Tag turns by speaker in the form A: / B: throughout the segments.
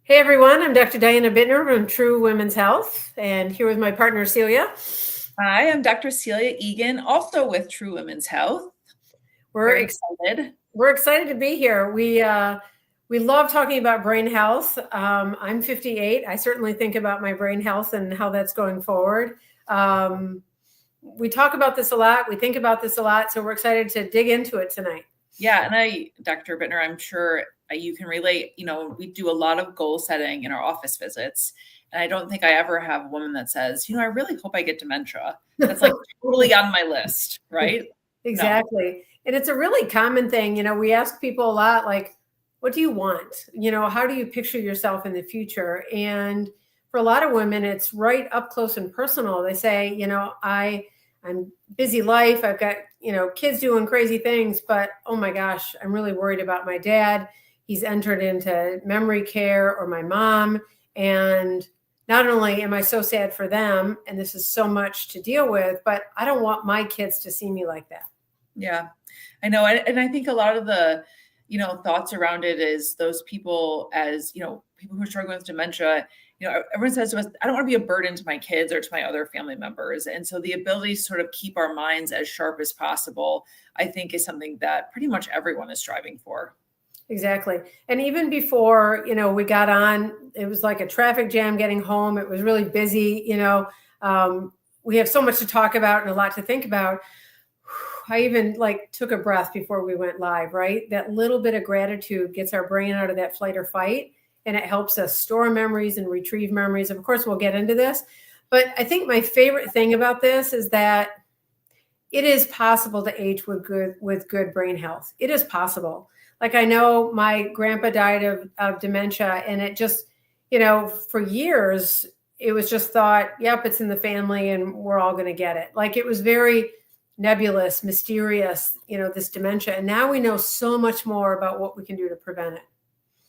A: Hey everyone, I'm Dr. Diana Bitner from True Women's Health, and here with my partner Celia.
B: Hi, I'm Dr. Celia Egan, also with True Women's Health.
A: We're
B: Very
A: ex-
B: excited.
A: we're excited to be here. We love talking about brain health. I'm 58. I certainly think about my brain health and how that's going forward. We talk about this a lot. We think about this a lot, so we're excited to dig into it tonight.
B: Yeah, and Dr. Bitner, I'm sure you can relate. We do a lot of goal setting in our office visits, and I don't think I ever have a woman that says, I really hope I get dementia. That's like totally on my list, right?
A: Exactly. No. And it's a really common thing. We ask people a lot, like, what do you want? How do you picture yourself in the future? And for a lot of women, it's right up close and personal. They say, I'm busy life. I've got, kids doing crazy things, but oh my gosh, I'm really worried about my dad. He's entered into memory care, or my mom. And not only am I so sad for them, and this is so much to deal with, but I don't want my kids to see me like that.
B: Yeah, I know. And I think a lot of the, thoughts around it is those people people who are struggling with dementia, everyone says to us, I don't want to be a burden to my kids or to my other family members. And so the ability to sort of keep our minds as sharp as possible, I think is something that pretty much everyone is striving for.
A: Exactly. And even before, we got on, it was like a traffic jam getting home. It was really busy. We have so much to talk about and a lot to think about. I even took a breath before we went live, right? That little bit of gratitude gets our brain out of that flight or fight, and it helps us store memories and retrieve memories. Of course, we'll get into this, but I think my favorite thing about this is that it is possible to age with good brain health. It is possible. Like, I know my grandpa died of dementia, and it just, for years, it was just thought, yep, it's in the family and we're all going to get it. Like, it was very nebulous, mysterious, this dementia. And now we know so much more about what we can do to prevent it.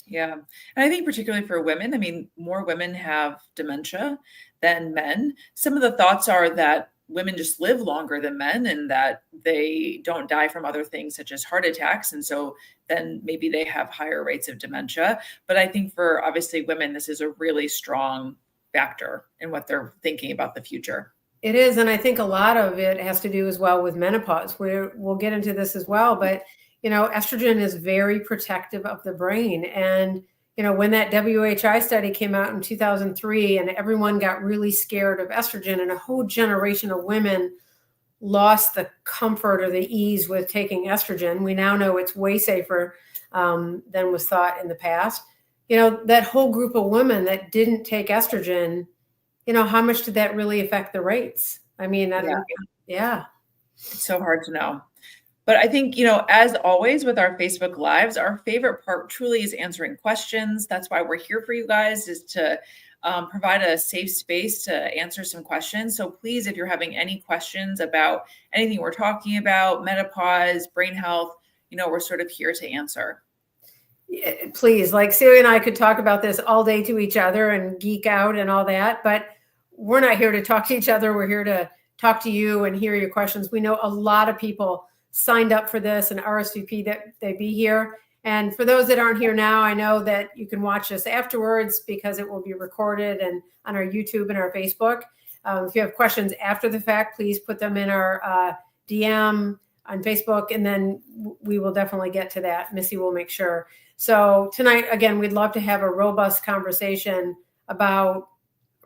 B: Yeah. And I think particularly for women, more women have dementia than men. Some of the thoughts are that women just live longer than men and that they don't die from other things such as heart attacks. And so then maybe they have higher rates of dementia. But I think for obviously women, this is a really strong factor in what they're thinking about the future.
A: It is. And I think a lot of it has to do as well with menopause. We'll get into this as well. But, estrogen is very protective of the brain. And, when that WHI study came out in 2003 and everyone got really scared of estrogen, and a whole generation of women lost the comfort or the ease with taking estrogen. We now know it's way safer than was thought in the past. That whole group of women that didn't take estrogen, how much did that really affect the rates? I mean, yeah.
B: It's so hard to know. But I think, as always with our Facebook Lives, our favorite part truly is answering questions. That's why we're here for you guys, is to provide a safe space to answer some questions. So please, if you're having any questions about anything we're talking about, menopause, brain health, we're sort of here to answer.
A: Please, like Celia and I could talk about this all day to each other and geek out and all that, but we're not here to talk to each other. We're here to talk to you and hear your questions. We know a lot of people signed up for this and RSVP that they be here. And for those that aren't here now, I know that you can watch this afterwards because it will be recorded and on our YouTube and our Facebook. If you have questions after the fact, please put them in our DM on Facebook, and then we will definitely get to that. Missy will make sure. So tonight, again, we'd love to have a robust conversation about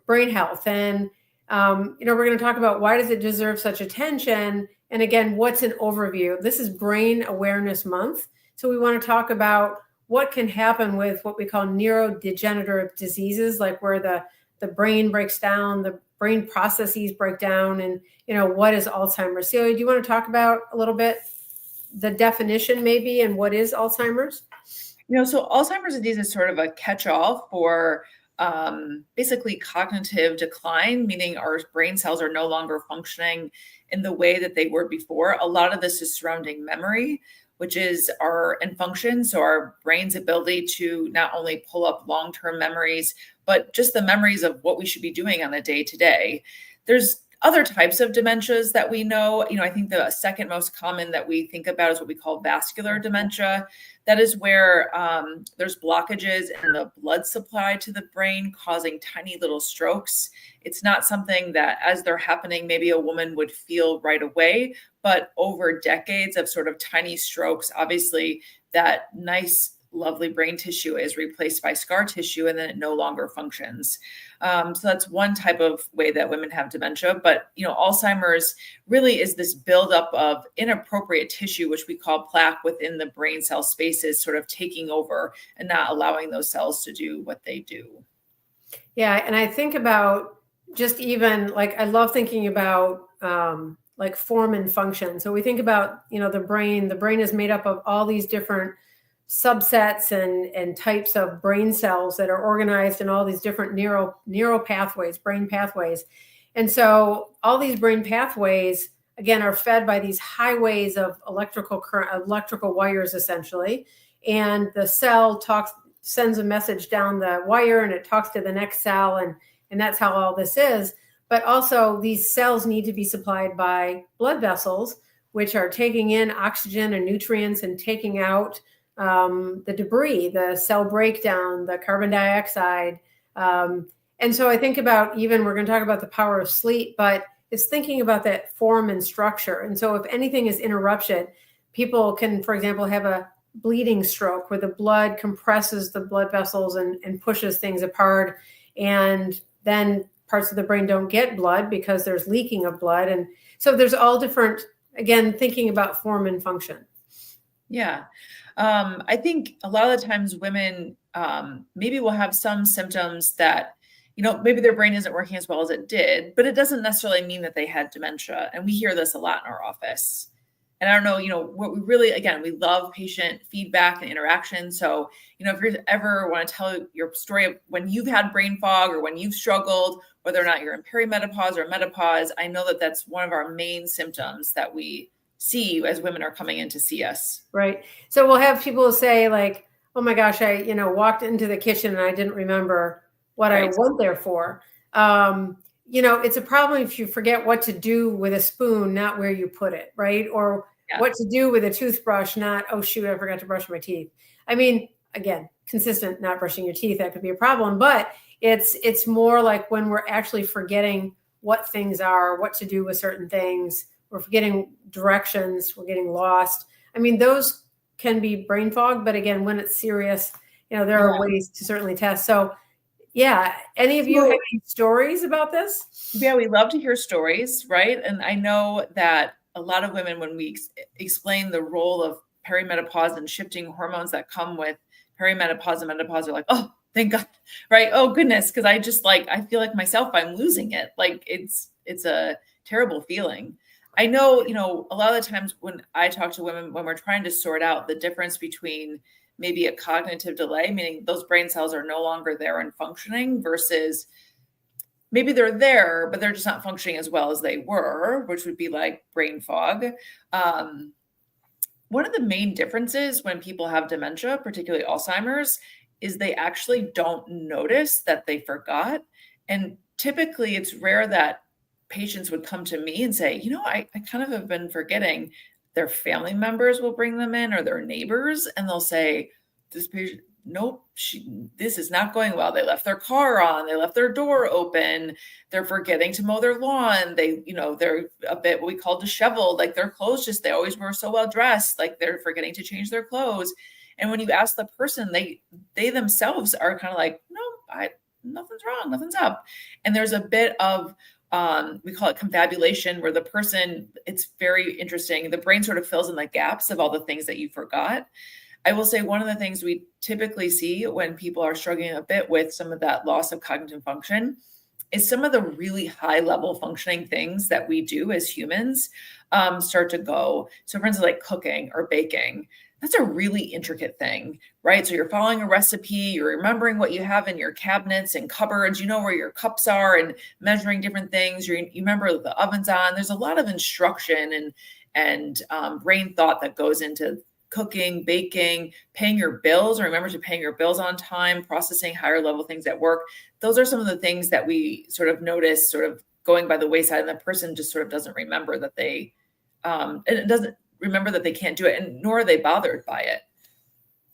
A: brain health. And, we're going to talk about why does it deserve such attention? And again, what's an overview? This is Brain Awareness Month. So we want to talk about what can happen with what we call neurodegenerative diseases, like where the brain breaks down, the brain processes break down, and, what is Alzheimer's? Celia, do you want to talk about a little bit the definition maybe and what is Alzheimer's?
B: So Alzheimer's disease is sort of a catch-all for basically cognitive decline, meaning our brain cells are no longer functioning in the way that they were before. A lot of this is surrounding memory, which is and function. So our brain's ability to not only pull up long-term memories, but just the memories of what we should be doing on a day-to-day. There's other types of dementias that we know, I think the second most common that we think about is what we call vascular dementia. That is where there's blockages in the blood supply to the brain, causing tiny little strokes. It's not something that, as they're happening, maybe a woman would feel right away, but over decades of sort of tiny strokes, obviously that nice, lovely brain tissue is replaced by scar tissue, and then it no longer functions. So that's one type of way that women have dementia. But, Alzheimer's really is this buildup of inappropriate tissue, which we call plaque within the brain cell spaces, sort of taking over and not allowing those cells to do what they do.
A: Yeah. And I think about just even I love thinking about like form and function. So we think about, the brain is made up of all these different subsets and types of brain cells that are organized in all these different neural pathways, brain pathways. And so all these brain pathways, again, are fed by these highways of electrical current, electrical wires, essentially. And the cell sends a message down the wire, and it talks to the next cell. And that's how all this is. But also these cells need to be supplied by blood vessels, which are taking in oxygen and nutrients and taking out the debris, the cell breakdown, the carbon dioxide. And so I think about, even we're going to talk about the power of sleep, but it's thinking about that form and structure. And so if anything is interrupted, people can, for example, have a bleeding stroke where the blood compresses the blood vessels and pushes things apart. And then parts of the brain don't get blood because there's leaking of blood. And so there's all different, again, thinking about form and function.
B: Yeah. I think a lot of the times women maybe will have some symptoms that, maybe their brain isn't working as well as it did, but it doesn't necessarily mean that they had dementia. And we hear this a lot in our office. And I don't know, what we really, again, we love patient feedback and interaction. So, if you ever want to tell your story of when you've had brain fog or when you've struggled, whether or not you're in perimenopause or menopause, I know that that's one of our main symptoms that we see as women are coming in to see us.
A: Right. So we'll have people say like, oh my gosh, I, walked into the kitchen and I didn't remember what I went there for. It's a problem if you forget what to do with a spoon, not where you put it, right? Or what to do with a toothbrush, not, oh shoot, I forgot to brush my teeth. I mean, again, consistent not brushing your teeth, that could be a problem, but it's more like when we're actually forgetting what things are, what to do with certain things. We're forgetting directions, we're getting lost. I mean, those can be brain fog, but again, when it's serious, there are ways to certainly test. So yeah, any of you have any stories about this?
B: Yeah, we love to hear stories, right? And I know that a lot of women, when we explain the role of perimenopause and shifting hormones that come with perimenopause and menopause, are like, oh, thank God, right? Oh goodness, because I feel like myself, I'm losing it. Like it's a terrible feeling. I know, a lot of the times when I talk to women, when we're trying to sort out the difference between maybe a cognitive delay, meaning those brain cells are no longer there and functioning, versus maybe they're there, but they're just not functioning as well as they were, which would be like brain fog. One of the main differences when people have dementia, particularly Alzheimer's, is they actually don't notice that they forgot. And typically it's rare that patients would come to me and say, I kind of have been forgetting. Their family members will bring them in, or their neighbors, and they'll say, this patient, nope, this is not going well. They left their car on, they left their door open, they're forgetting to mow their lawn. They're a bit what we call disheveled, like their clothes they always were so well dressed, like they're forgetting to change their clothes. And when you ask the person, they themselves are kind of like, no, nothing's wrong, nothing's up. And there's a bit of we call it confabulation, where the person, it's very interesting. The brain sort of fills in the gaps of all the things that you forgot. I will say one of the things we typically see when people are struggling a bit with some of that loss of cognitive function is some of the really high level functioning things that we do as humans start to go. So for instance, like cooking or baking, that's a really intricate thing, right? So you're following a recipe, you're remembering what you have in your cabinets and cupboards, you know where your cups are and measuring different things. You remember the oven's on. There's a lot of instruction and brain thought that goes into cooking, baking, paying your bills, or remember to paying your bills on time, processing higher level things at work. Those are some of the things that we sort of notice sort of going by the wayside, and the person just sort of doesn't remember that they, and it doesn't remember that they can't do it, and nor are they bothered by it.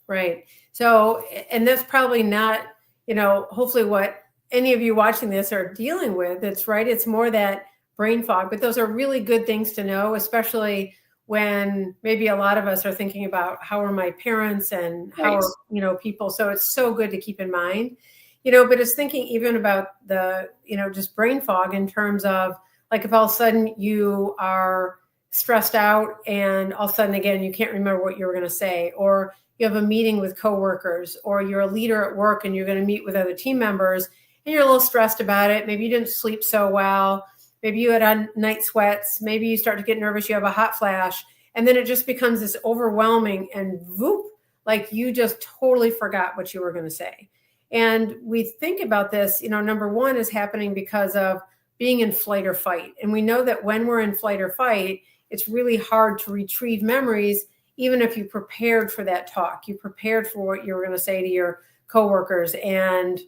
A: Right. So, and that's probably not, hopefully what any of you watching this are dealing with. It's right. It's more that brain fog, but those are really good things to know, especially when maybe a lot of us are thinking about how are my parents and how are, people. So it's so good to keep in mind, but it's thinking even about the, just brain fog in terms of like, if all of a sudden you are stressed out and all of a sudden, again, you can't remember what you were going to say, or you have a meeting with coworkers, or you're a leader at work and you're going to meet with other team members and you're a little stressed about it. Maybe you didn't sleep so well. Maybe you had on night sweats. Maybe you start to get nervous. You have a hot flash. And then it just becomes this overwhelming and whoop, like you just totally forgot what you were going to say. And we think about this, number one is happening because of being in flight or fight. And we know that when we're in flight or fight, it's really hard to retrieve memories. Even if you prepared for that talk, you prepared for what you were going to say to your coworkers and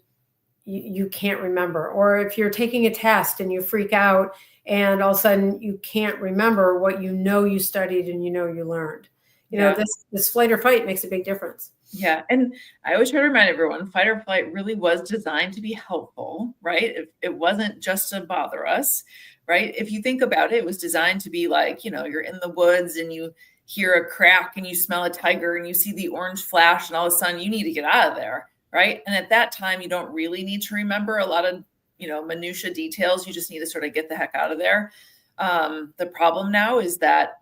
A: you can't remember. Or if you're taking a test and you freak out and all of a sudden you can't remember what you studied and you learned. This flight or fight makes a big difference.
B: Yeah. And I always try to remind everyone, fight or flight really was designed to be helpful, right? It wasn't just to bother us, right? If you think about it, it was designed to be like, you're in the woods and you hear a crack and you smell a tiger and you see the orange flash and all of a sudden you need to get out of there, right? And at that time, you don't really need to remember a lot of, minutia details. You just need to sort of get the heck out of there. The problem now is that,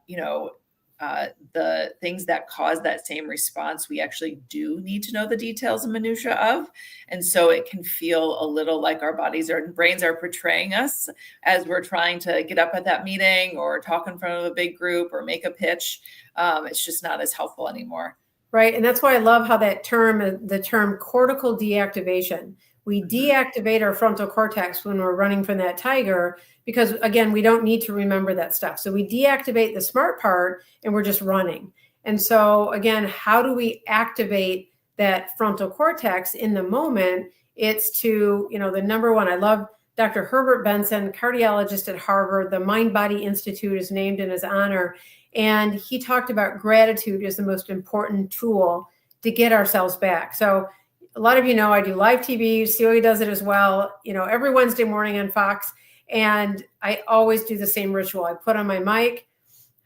B: the things that cause that same response, we actually do need to know the details and minutia of. And so it can feel a little like our bodies and brains are portraying us as we're trying to get up at that meeting or talk in front of a big group or make a pitch. It's just not as helpful anymore.
A: Right. And that's why I love how the term cortical deactivation, we deactivate our frontal cortex when we're running from that tiger, because again, we don't need to remember that stuff. So we deactivate the smart part and we're just running. And so again, how do we activate that frontal cortex in the moment? It's to, the number one, I love Dr. Herbert Benson, cardiologist at Harvard. The Mind Body Institute is named in his honor. And he talked about gratitude as the most important tool to get ourselves back. So a lot of I do live TV. Celia does it as well, every Wednesday morning on Fox. And I always do the same ritual. I put on my mic,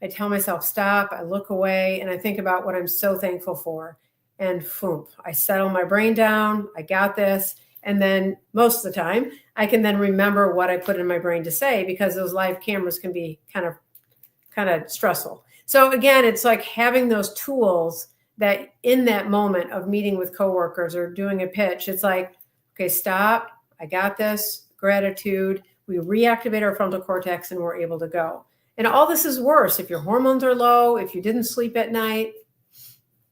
A: I tell myself, stop, I look away, and I think about what I'm so thankful for. And boom, I settle my brain down. I got this. And then most of the time, I can then remember what I put in my brain to say, because those live cameras can be kind of stressful. So again, it's like having those tools that in that moment of meeting with coworkers or doing a pitch, it's like, okay, stop, I got this, gratitude. We reactivate our frontal cortex and we're able to go. And all this is worse if your hormones are low, if you didn't sleep at night.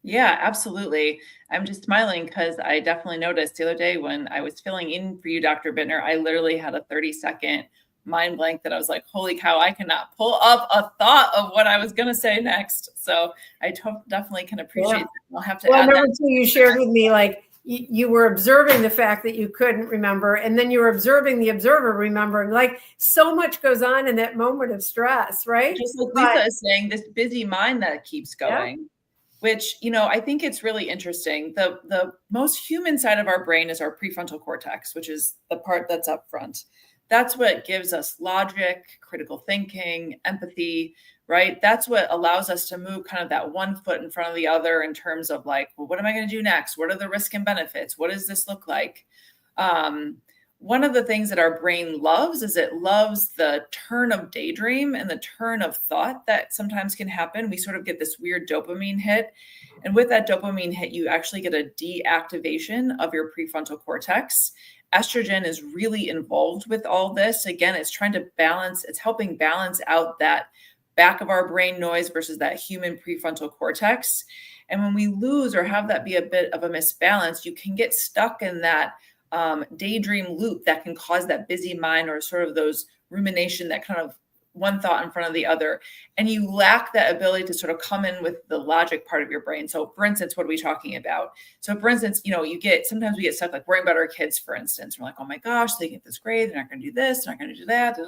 B: Yeah, absolutely. I'm just smiling because I definitely noticed the other day when I was filling in for you, Dr. Bitner, I literally had a 30-second mind blank that I was like, holy cow, I cannot pull up a thought of what I was going to say next. So I definitely can appreciate that. I'll have to add that.
A: You shared with me, like you were observing the fact that you couldn't remember, and then you were observing the observer remembering. Like so much goes on in that moment of stress, right?
B: Just like Lisa is saying, this busy mind that keeps going, which, I think it's really interesting. The most human side of our brain is our prefrontal cortex, which is the part that's up front. That's what gives us logic, critical thinking, empathy, right? That's what allows us to move kind of that one foot in front of the other in terms of like, well, what am I going to do next? What are the risks and benefits? What does this look like? One of the things that our brain loves is it loves the turn of daydream and the turn of thought that sometimes can happen. We sort of get this weird dopamine hit. And with that dopamine hit, you actually get a deactivation of your prefrontal cortex. Estrogen is really involved with all this. Again, it's trying to balance, it's helping balance out that back of our brain noise versus that human prefrontal cortex. And when we lose or have that be a bit of a misbalance, you can get stuck in that daydream loop that can cause that busy mind or sort of those rumination that kind of one thought in front of the other, and you lack that ability to sort of come in with the logic part of your brain. So for instance, what are we talking about? So for instance, sometimes we get stuck like worrying about our kids, for instance. We're like, oh my gosh, they get this grade, they're not going to do this, they're not going to do that,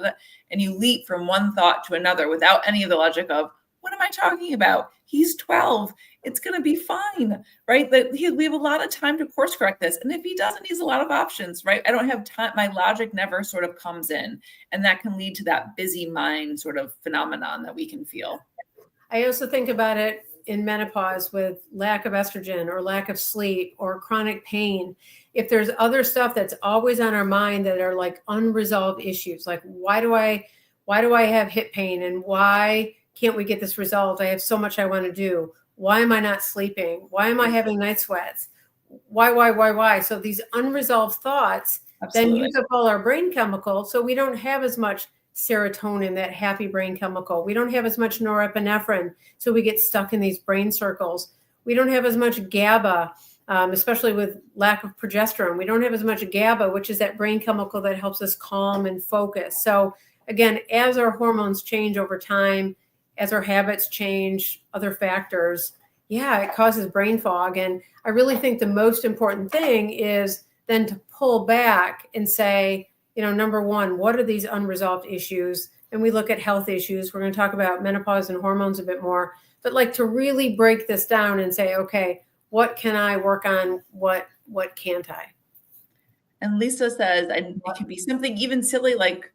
B: and you leap from one thought to another without any of the logic of, what am I talking about? He's 12. It's going to be fine, right? We have a lot of time to course correct this. And if he doesn't, he has a lot of options, right? I don't have time. My logic never sort of comes in. And that can lead to that busy mind sort of phenomenon that we can feel.
A: I also think about it in menopause with lack of estrogen or lack of sleep or chronic pain. If there's other stuff that's always on our mind that are like unresolved issues, like why do I have hip pain, and why can't we get this resolved? I have so much I want to do. Why am I not sleeping? Why am I having night sweats? Why? So these unresolved thoughts
B: Absolutely.
A: then use up all our brain chemicals. So we don't have as much serotonin, that happy brain chemical. We don't have as much norepinephrine. So we get stuck in these brain circles. We don't have as much GABA, especially with lack of progesterone. We don't have as much GABA, which is that brain chemical that helps us calm and focus. So again, as our hormones change over time, as our habits change, other factors, it causes brain fog. And I really think the most important thing is then to pull back and say, number one, what are these unresolved issues? And we look at health issues. We're going to talk about menopause and hormones a bit more, but like to really break this down and say, okay, what can I work on? What can't I?
B: And Lisa says, and it could be something even silly like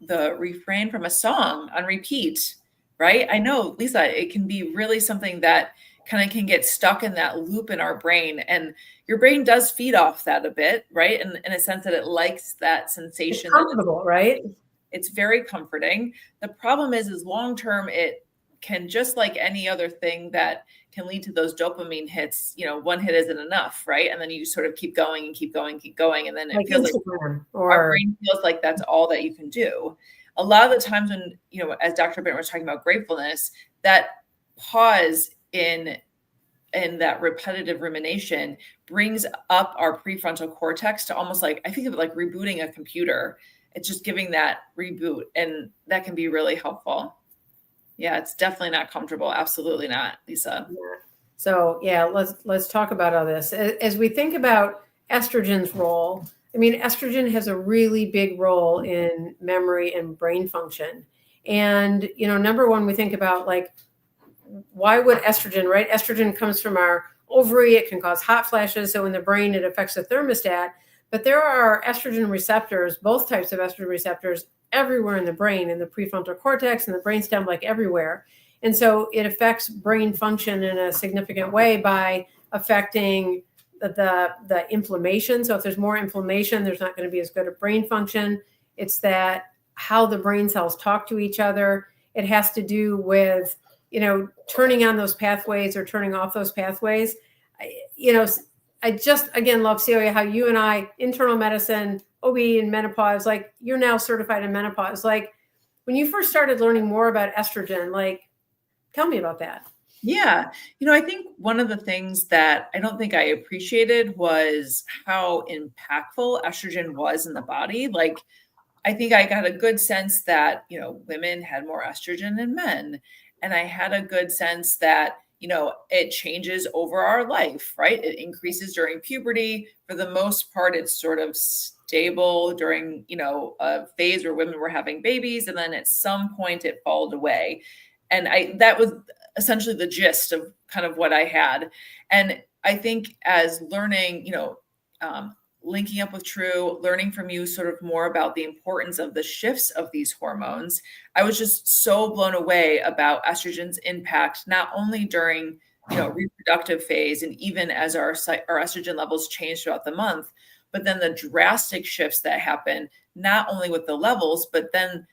B: the refrain from a song on repeat, right? I know, Lisa, it can be really something that kind of can get stuck in that loop in our brain, and your brain does feed off that a bit, right? And in a sense that it likes that sensation.
A: It's comfortable, right?
B: It's very comforting. The problem is long-term, it can, just like any other thing that can lead to those dopamine hits, one hit isn't enough, right? And then you sort of keep going and keep going, and then it feels like our brain feels like that's all that you can do. A lot of the times when, as Dr. Bitner was talking about gratefulness, that pause in that repetitive rumination brings up our prefrontal cortex to almost like, I think of it like rebooting a computer. It's just giving that reboot, and that can be really helpful. Yeah, it's definitely not comfortable. Absolutely not, Lisa.
A: So let's talk about all this. As we think about estrogen's role, estrogen has a really big role in memory and brain function. And, number one, we think about like, why would estrogen, right? Estrogen comes from our ovary. It can cause hot flashes. So in the brain, it affects the thermostat. But there are estrogen receptors, both types of estrogen receptors, everywhere in the brain, in the prefrontal cortex and the brainstem, like everywhere. And so it affects brain function in a significant way by affecting the inflammation. So if there's more inflammation, there's not going to be as good a brain function. It's that how the brain cells talk to each other. It has to do with, turning on those pathways or turning off those pathways. I just, again, love, Celia, how you and I, internal medicine, OB and menopause, like you're now certified in menopause. Like when you first started learning more about estrogen, like tell me about that.
B: Yeah. I think one of the things that I don't think I appreciated was how impactful estrogen was in the body. Like, I think I got a good sense that, women had more estrogen than men. And I had a good sense that, it changes over our life, right? It increases during puberty. For the most part, it's sort of stable during, a phase where women were having babies. And then at some point it falled away. And that was essentially the gist of kind of what I had. And I think as learning, linking up with True, learning from you sort of more about the importance of the shifts of these hormones, I was just so blown away about estrogen's impact, not only during, reproductive phase and even as our estrogen levels change throughout the month, but then the drastic shifts that happen, not only with the levels, but then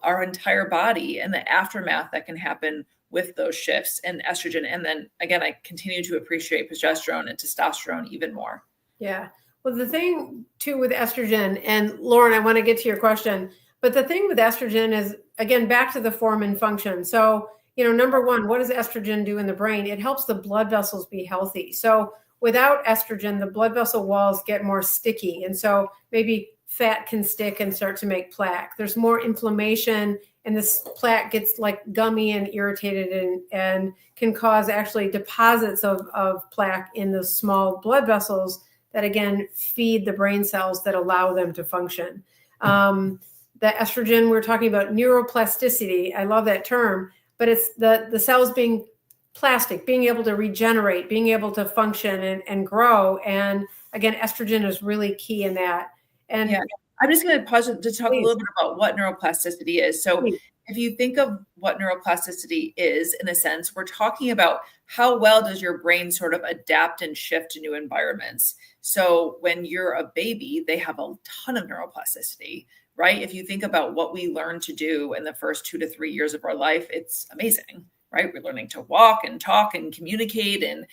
B: our entire body and the aftermath that can happen with those shifts and estrogen. And then again, I continue to appreciate progesterone and testosterone even more.
A: Yeah. Well, the thing too with estrogen, and Lauren, I want to get to your question, but the thing with estrogen is, again, back to the form and function. So, number one, what does estrogen do in the brain? It helps the blood vessels be healthy. So without estrogen, the blood vessel walls get more sticky. And so maybe fat can stick and start to make plaque. There's more inflammation, and this plaque gets like gummy and irritated and can cause actually deposits of plaque in the small blood vessels that, again, feed the brain cells that allow them to function. The estrogen, we're talking about neuroplasticity. I love that term, but it's the cells being plastic, being able to regenerate, being able to function and grow. And again, estrogen is really key in that. And
B: yeah, I'm just going to pause to talk
A: please,
B: a little bit about what neuroplasticity is. So
A: please.
B: if you think of what neuroplasticity is, in a sense, we're talking about how well does your brain sort of adapt and shift to new environments. So when you're a baby, they have a ton of neuroplasticity, right? If you think about what we learn to do in the first 2 to 3 years of our life, it's amazing, right? We're learning to walk and talk and communicate and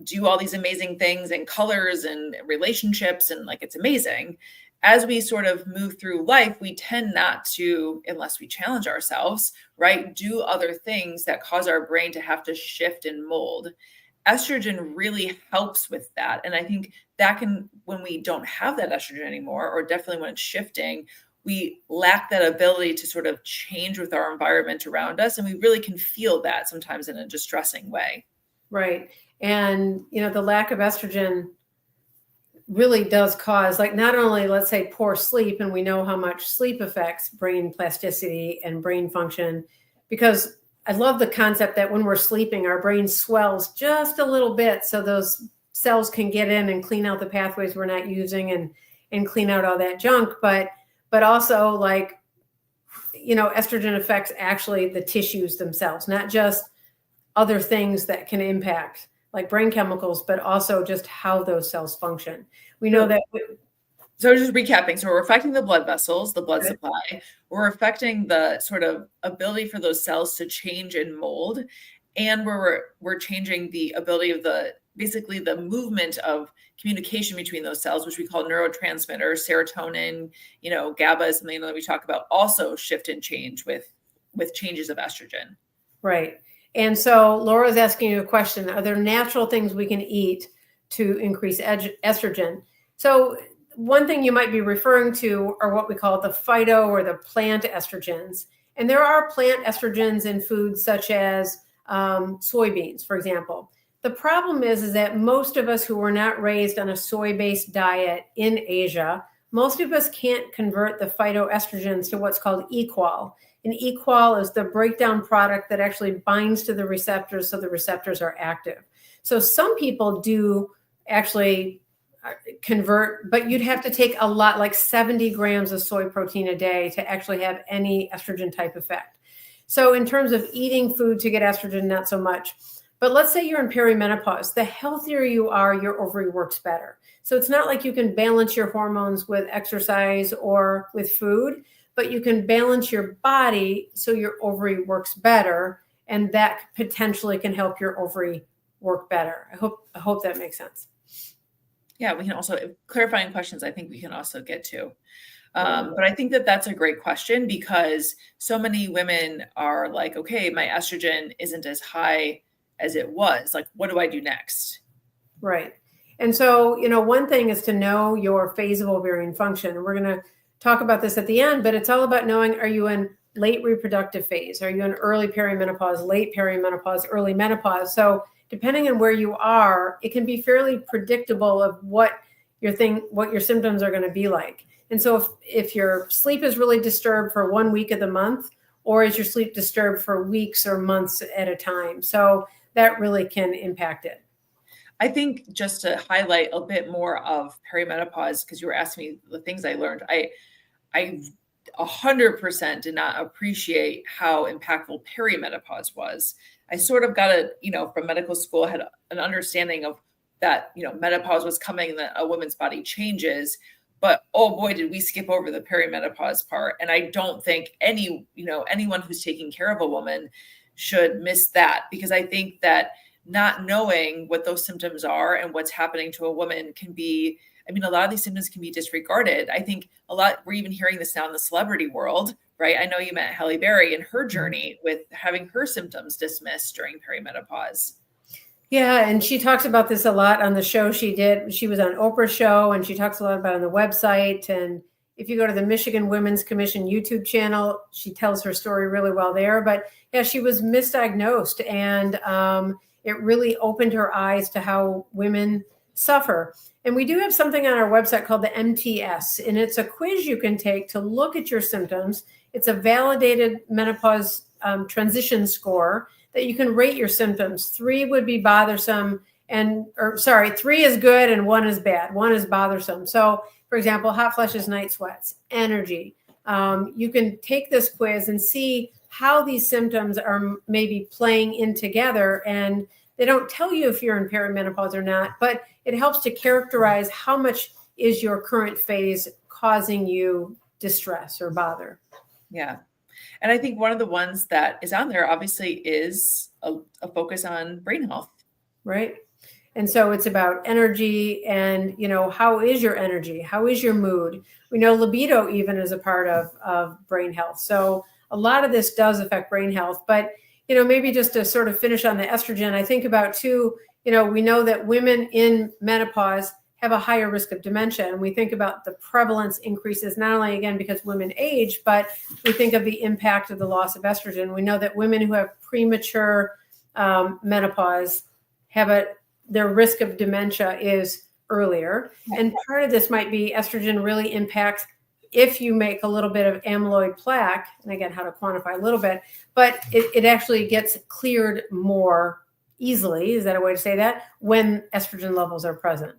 B: do all these amazing things and colors and relationships. And like, it's amazing. As we sort of move through life, we tend not to, unless we challenge ourselves, right, do other things that cause our brain to have to shift and mold. Estrogen really helps with that. And I think that can, when we don't have that estrogen anymore, or definitely when it's shifting, we lack that ability to sort of change with our environment around us. And we really can feel that sometimes in a distressing way.
A: Right. And, the lack of estrogen really does cause, like, not only, let's say, poor sleep, and we know how much sleep affects brain plasticity and brain function, because I love the concept that when we're sleeping, our brain swells just a little bit so those cells can get in and clean out the pathways we're not using and clean out all that junk. But also, like, estrogen affects actually the tissues themselves, not just other things that can impact like brain chemicals, but also just how those cells function. We know that.
B: So just recapping. So we're affecting the blood vessels, the blood supply. We're affecting the sort of ability for those cells to change and mold. And we're changing the ability of basically the movement of communication between those cells, which we call neurotransmitters, serotonin, GABA is something that we talk about, also shift and change with changes of estrogen.
A: Right. And so Laura's asking you a question. Are there natural things we can eat to increase estrogen? So one thing you might be referring to are what we call the phyto or the plant estrogens. And there are plant estrogens in foods such as soybeans, for example. The problem is that most of us who were not raised on a soy-based diet in Asia, most of us can't convert the phytoestrogens to what's called equal. And equal is the breakdown product that actually binds to the receptors, so the receptors are active. So some people do actually convert, but you'd have to take a lot, like 70 grams of soy protein a day to actually have any estrogen type effect. So in terms of eating food to get estrogen, not so much. But let's say you're in perimenopause. The healthier you are, your ovary works better. So it's not like you can balance your hormones with exercise or with food, but you can balance your body so your ovary works better, and that potentially can help your ovary work better. I hope that makes sense.
B: Yeah, we can also, clarifying questions, I think we can also get to. But I think that that's a great question, because so many women are like, okay, my estrogen isn't as high as it was. Like, what do I do next?
A: Right. And so, one thing is to know your phase of ovarian function. And we're going to talk about this at the end, but it's all about knowing, are you in late reproductive phase? Are you in early perimenopause, late perimenopause, early menopause? So depending on where you are, it can be fairly predictable of what your symptoms are going to be like. And so if your sleep is really disturbed for 1 week of the month, or is your sleep disturbed for weeks or months at a time? So that really can impact it.
B: I think just to highlight a bit more of perimenopause, because you were asking me the things I learned, I 100% did not appreciate how impactful perimenopause was. I sort of got from medical school, had an understanding of that, menopause was coming and that a woman's body changes. But oh boy, did we skip over the perimenopause part. And I don't think anyone who's taking care of a woman should miss that, because I think that not knowing what those symptoms are and what's happening to a woman can be, a lot of these symptoms can be disregarded. I think we're even hearing this now in the celebrity world, right? I know you met Halle Berry and her journey with having her symptoms dismissed during perimenopause.
A: Yeah, and she talks about this a lot on the show she did. She was on Oprah's show, and she talks a lot about it on the website. And if you go to the Michigan Women's Commission YouTube channel, she tells her story really well there. But yeah, she was misdiagnosed, and it really opened her eyes to how women suffer. And we do have something on our website called the MTS, and it's a quiz you can take to look at your symptoms. It's a validated menopause transition score that you can rate your symptoms. 3 would be bothersome, or 3 is good and 1 is bad. 1 is bothersome. So, for example, hot flushes, night sweats, energy. You can take this quiz and see how these symptoms are maybe playing in together. And they don't tell you if you're in perimenopause or not, but it helps to characterize how much is your current phase causing you distress or bother.
B: Yeah. And I think one of the ones that is on there obviously is a focus on brain health.
A: Right. And so it's about energy and, how is your energy? How is your mood? We know libido even is a part of brain health. So a lot of this does affect brain health. But, maybe just to sort of finish on the estrogen, I think about too, we know that women in menopause have a higher risk of dementia. And we think about the prevalence increases, not only again, because women age, but we think of the impact of the loss of estrogen. We know that women who have premature menopause have their risk of dementia is earlier. And part of this might be estrogen really impacts if you make a little bit of amyloid plaque, and again, how to quantify a little bit, but it actually gets cleared more easily. Is that a way to say that? When estrogen levels are present.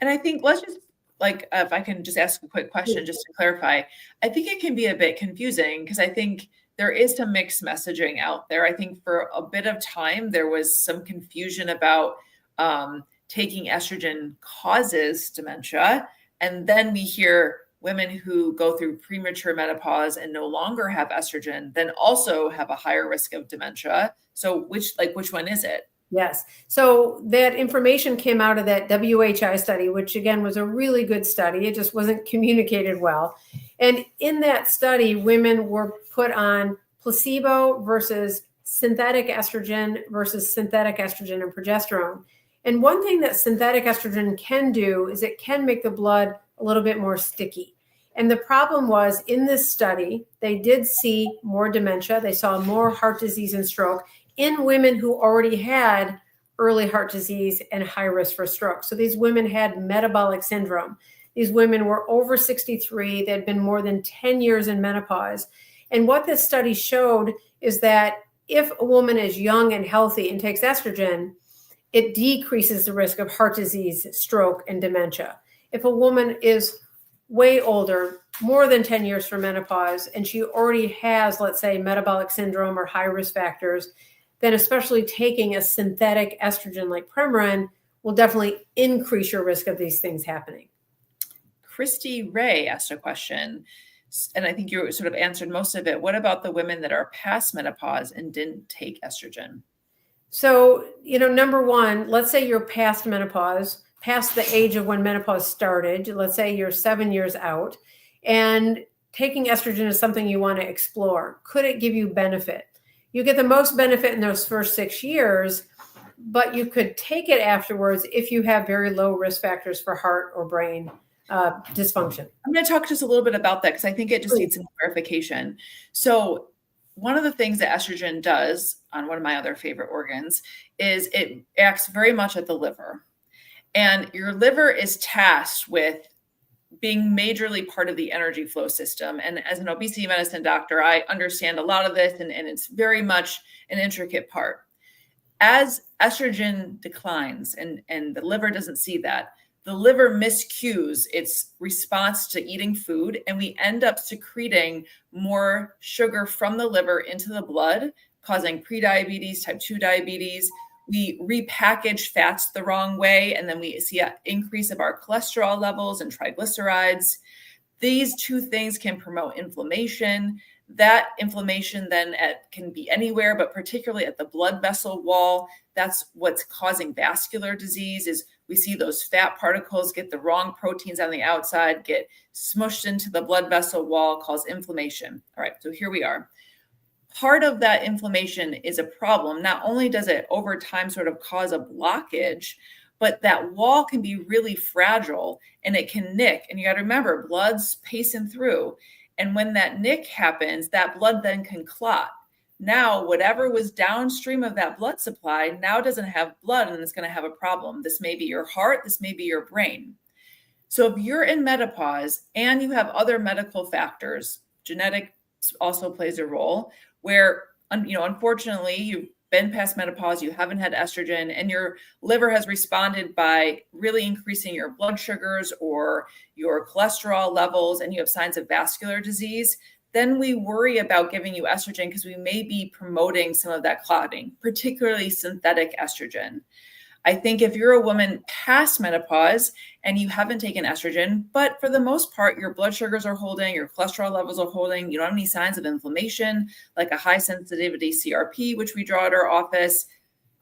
B: And I think let's just if I can just ask a quick question just to clarify, I think it can be a bit confusing because I think there is some mixed messaging out there. I think for a bit of time, there was some confusion about taking estrogen causes dementia. And then we hear women who go through premature menopause and no longer have estrogen, then also have a higher risk of dementia. So which one is it?
A: Yes. So that information came out of that WHI study, which again was a really good study. It just wasn't communicated well. And in that study, women were put on placebo versus synthetic estrogen and progesterone. And one thing that synthetic estrogen can do is it can make the blood a little bit more sticky. And the problem was in this study, they did see more dementia. They saw more heart disease and stroke in women who already had early heart disease and high risk for stroke. So these women had metabolic syndrome. These women were over 63. They had been more than 10 years in menopause. And what this study showed is that if a woman is young and healthy and takes estrogen, it decreases the risk of heart disease, stroke, and dementia. If a woman is way older, more than 10 years for menopause, and she already has, let's say, metabolic syndrome or high risk factors, then especially taking a synthetic estrogen like Premarin will definitely increase your risk of these things happening.
B: Christy Ray asked a question, and I think you sort of answered most of it. What about the women that are past menopause and didn't take estrogen?
A: So, number one, let's say you're past menopause, past the age of when menopause started. Let's say you're 7 years out, and taking estrogen is something you want to explore. Could it give you benefit? You get the most benefit in those first 6 years, but you could take it afterwards if you have very low risk factors for heart or brain dysfunction.
B: I'm going to talk just a little bit about that because I think it just needs some clarification. So one of the things that estrogen does on one of my other favorite organs is it acts very much at the liver. And your liver is tasked with being majorly part of the energy flow system. And as an obesity medicine doctor, I understand a lot of this, and it's very much an intricate part. As estrogen declines and the liver doesn't see that, the liver miscues its response to eating food, and we end up secreting more sugar from the liver into the blood, causing prediabetes, type 2 diabetes. We repackage fats the wrong way, and then we see an increase of our cholesterol levels and triglycerides. These two things can promote inflammation. That inflammation then can be anywhere, but particularly at the blood vessel wall. That's what's causing vascular disease. Is we see those fat particles get the wrong proteins on the outside, get smushed into the blood vessel wall, cause inflammation. All right, so here we are. part of that inflammation is a problem. Not only does it over time sort of cause a blockage, but that wall can be really fragile and it can nick. And you got to remember, blood's pacing through. And when that nick happens, that blood then can clot. Now, whatever was downstream of that blood supply now doesn't have blood and it's going to have a problem. This may be your heart, this may be your brain. So if you're in menopause and you have other medical factors, genetics also plays a role where, unfortunately, you've been past menopause, you haven't had estrogen, and your liver has responded by really increasing your blood sugars or your cholesterol levels, and you have signs of vascular disease, then we worry about giving you estrogen because we may be promoting some of that clotting, particularly synthetic estrogen. I think if you're a woman past menopause and you haven't taken estrogen, but for the most part, your blood sugars are holding, your cholesterol levels are holding, you don't have any signs of inflammation, like a high sensitivity CRP, which we draw at our office,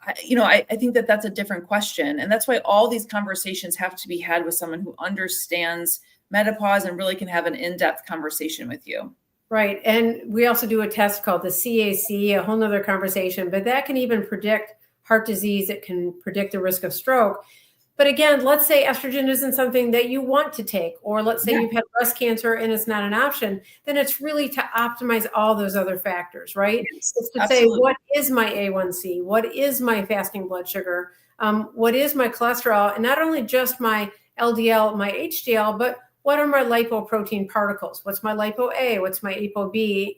B: I think that that's a different question. And that's why all these conversations have to be had with someone who understands menopause and really can have an in-depth conversation with you.
A: Right. And we also do a test called the CAC, a whole nother conversation, but that can even predict heart disease. It can predict the risk of stroke. But again, let's say estrogen isn't something that you want to take, or let's say you've had breast cancer and it's not an option, then it's really to optimize all those other factors, right?
B: Yes,
A: it's to
B: absolutely.
A: say, what is my A1C? What is my fasting blood sugar? What is my cholesterol? And not only just my LDL, my HDL, but what are my lipoprotein particles? What's my lipo-A? What's my ApoB?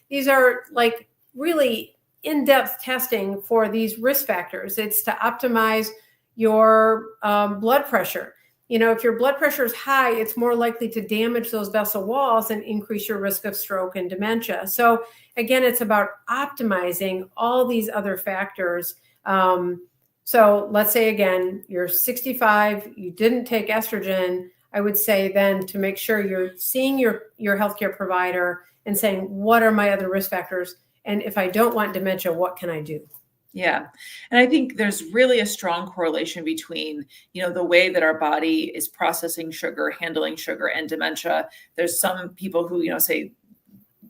A: These are like really in-depth testing for these risk factors. It's to optimize your blood pressure. If your blood pressure is high, it's more likely to damage those vessel walls and increase your risk of stroke and dementia. So again, it's about optimizing all these other factors. So let's say again, you're 65, you didn't take estrogen. I would say then to make sure you're seeing your healthcare provider and saying, what are my other risk factors? And if I don't want dementia, what can I do?
B: Yeah. And I think there's really a strong correlation between, the way that our body is processing sugar, handling sugar, and dementia. There's some people who, say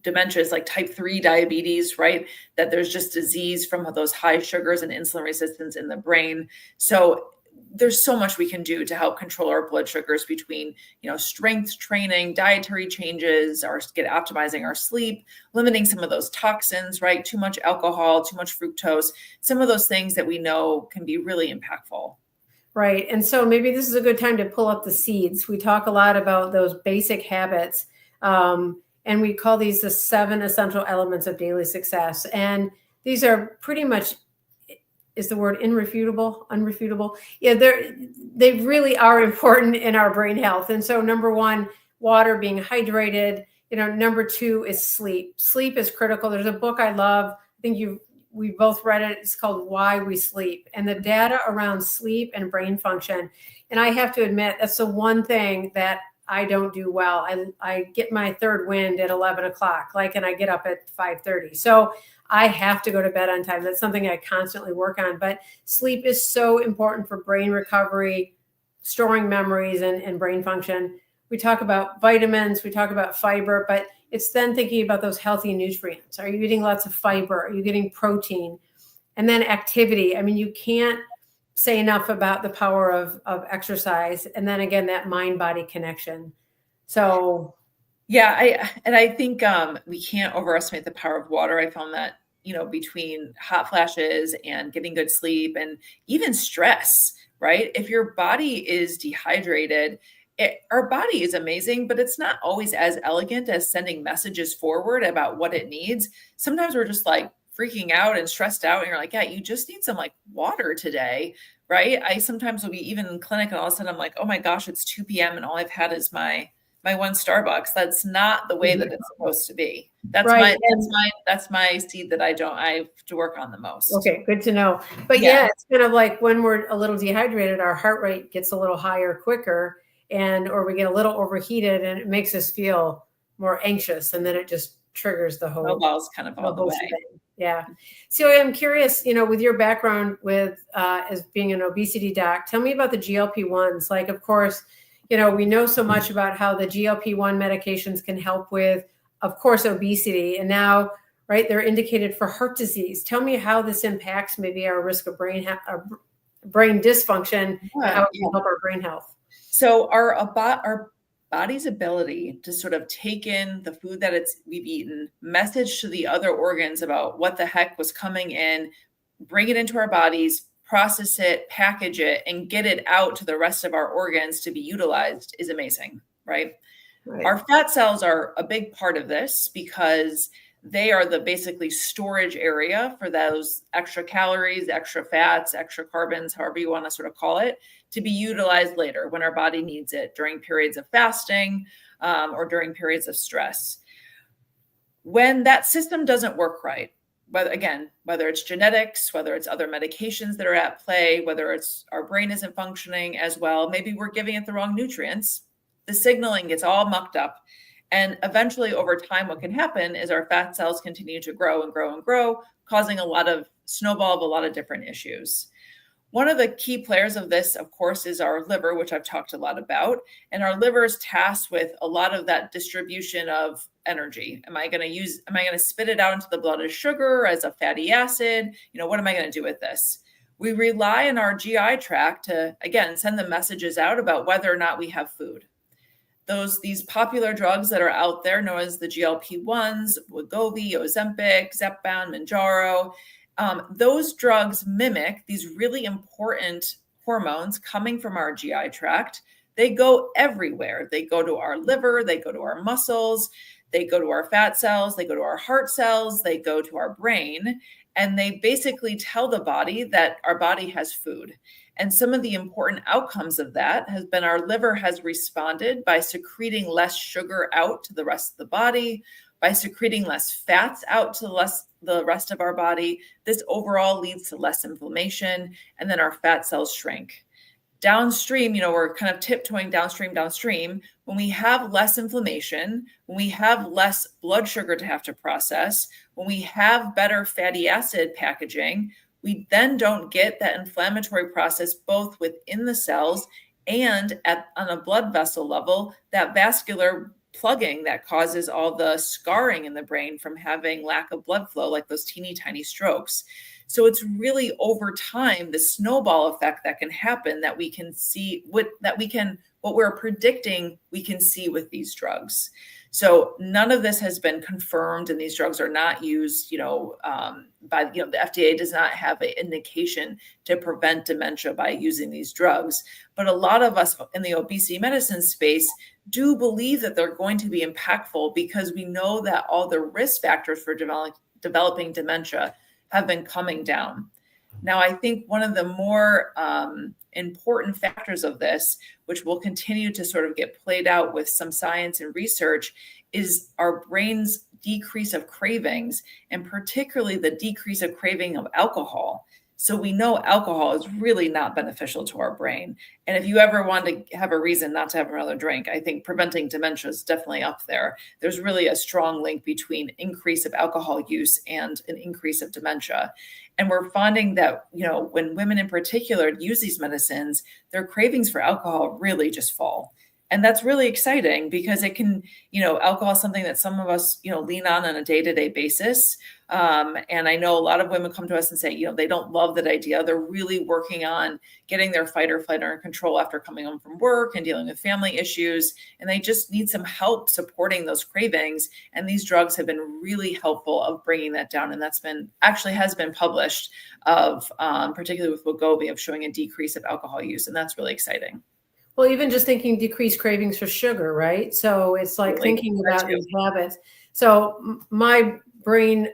B: dementia is like type 3 diabetes, right? That there's just disease from those high sugars and insulin resistance in the brain. So there's so much we can do to help control our blood sugars between, strength training, dietary changes, optimizing our sleep, limiting some of those toxins, right? Too much alcohol, too much fructose, some of those things that we know can be really impactful.
A: Right. And so maybe this is a good time to pull up the seeds. We talk a lot about those basic habits, and we call these the 7 essential elements of daily success. And these are pretty much, is the word unrefutable? Yeah, they really are important in our brain health. And so number 1, water, being hydrated. Number 2 is sleep. Sleep is critical. There's a book I love. I think we both read it. It's called Why We Sleep, and the data around sleep and brain function. And I have to admit, that's the one thing that I don't do well. I get my third wind at 11 o'clock, and I get up at 5:30. So I have to go to bed on time. That's something I constantly work on. But sleep is so important for brain recovery, storing memories, and brain function. We talk about vitamins, we talk about fiber, but it's then thinking about those healthy nutrients. Are you eating lots of fiber? Are you getting protein? And then activity. I mean, you can't say enough about the power of exercise. And then again, that mind-body connection. So
B: yeah, I think we can't overestimate the power of water. I found that, between hot flashes and getting good sleep and even stress, right? If your body is dehydrated, our body is amazing, but it's not always as elegant as sending messages forward about what it needs. Sometimes we're just like freaking out and stressed out, and you're like, yeah, you just need some water today, right? I sometimes will be even in clinic and all of a sudden I'm like, oh my gosh, it's 2 p.m. and all I've had is my one Starbucks. That's not the way that it's supposed to be. That's
A: right.
B: That's my seed that I have to work on the most.
A: Okay, good to know. But yeah, it's kind of like when we're a little dehydrated, our heart rate gets a little higher quicker, or we get a little overheated, and it makes us feel more anxious, and then it just triggers the whole
B: snowballs kind of all the way.
A: Thing. Yeah. So I'm curious, with your background as being an obesity doc, tell me about the GLP-1s. Of course, we know so much about how the GLP-1 medications can help with, of course, obesity. And now right? They're indicated for heart disease. Tell me how this impacts maybe our risk of brain dysfunction and how it can help our brain health.
B: So our body's ability to sort of take in the food that we've eaten, message to the other organs about what the heck was coming in, bring it into our bodies, process it, package it, and get it out to the rest of our organs to be utilized is amazing, right? Our fat cells are a big part of this because they are the basically storage area for those extra calories, extra fats, extra carbons, however you want to sort of call it, to be utilized later when our body needs it during periods of fasting or during periods of stress. When that system doesn't work right, whether it's genetics, whether it's other medications that are at play, whether it's our brain isn't functioning as well, maybe we're giving it the wrong nutrients, the signaling gets all mucked up. And eventually over time, what can happen is our fat cells continue to grow and grow and grow, causing a lot of snowball of a lot of different issues. One of the key players of this, of course, is our liver, which I've talked a lot about. And our liver is tasked with a lot of that distribution of energy. Am I going to spit it out into the blood as sugar, as a fatty acid? What am I going to do with this? We rely on our GI tract to, again, send the messages out about whether or not we have food. These popular drugs that are out there, known as the GLP-1s, Wegovy, Ozempic, Zepbound, Mounjaro, those drugs mimic these really important hormones coming from our GI tract. They go everywhere. They go to our liver, they go to our muscles, they go to our fat cells, they go to our heart cells, they go to our brain, and they basically tell the body that our body has food. And some of the important outcomes of that has been our liver has responded by secreting less sugar out to the rest of the body, by secreting less fats out to the rest of our body. This overall leads to less inflammation, and then our fat cells shrink. Downstream, we're kind of tiptoeing downstream. When we have less inflammation, when we have less blood sugar to have to process, when we have better fatty acid packaging, we then don't get that inflammatory process both within the cells and on a blood vessel level, that vascular plugging that causes all the scarring in the brain from having lack of blood flow, like those teeny tiny strokes. So it's really over time, the snowball effect that can happen that we can see what we're predicting we can see with these drugs. So none of this has been confirmed, and these drugs are not used, by the FDA does not have an indication to prevent dementia by using these drugs. But a lot of us in the obesity medicine space do believe that they're going to be impactful because we know that all the risk factors for developing dementia have been coming down. Now, I think one of the more important factors of this, which will continue to sort of get played out with some science and research, is our brain's decrease of cravings, and particularly the decrease of craving of alcohol. So we know alcohol is really not beneficial to our brain. And if you ever want to have a reason not to have another drink, I think preventing dementia is definitely up there. There's really a strong link between increase of alcohol use and an increase of dementia. And we're finding that, when women in particular use these medicines, their cravings for alcohol really just fall. And that's really exciting because it can, alcohol is something that some of us, lean on a day-to-day basis. And I know a lot of women come to us and say, they don't love that idea. They're really working on getting their fight or flight under control after coming home from work and dealing with family issues. And they just need some help supporting those cravings. And these drugs have been really helpful of bringing that down. And that's has been published particularly with Wegovy, of showing a decrease of alcohol use. And that's really exciting.
A: Well, even just thinking decreased cravings for sugar, right? So it's like thinking about these habits. So my brain,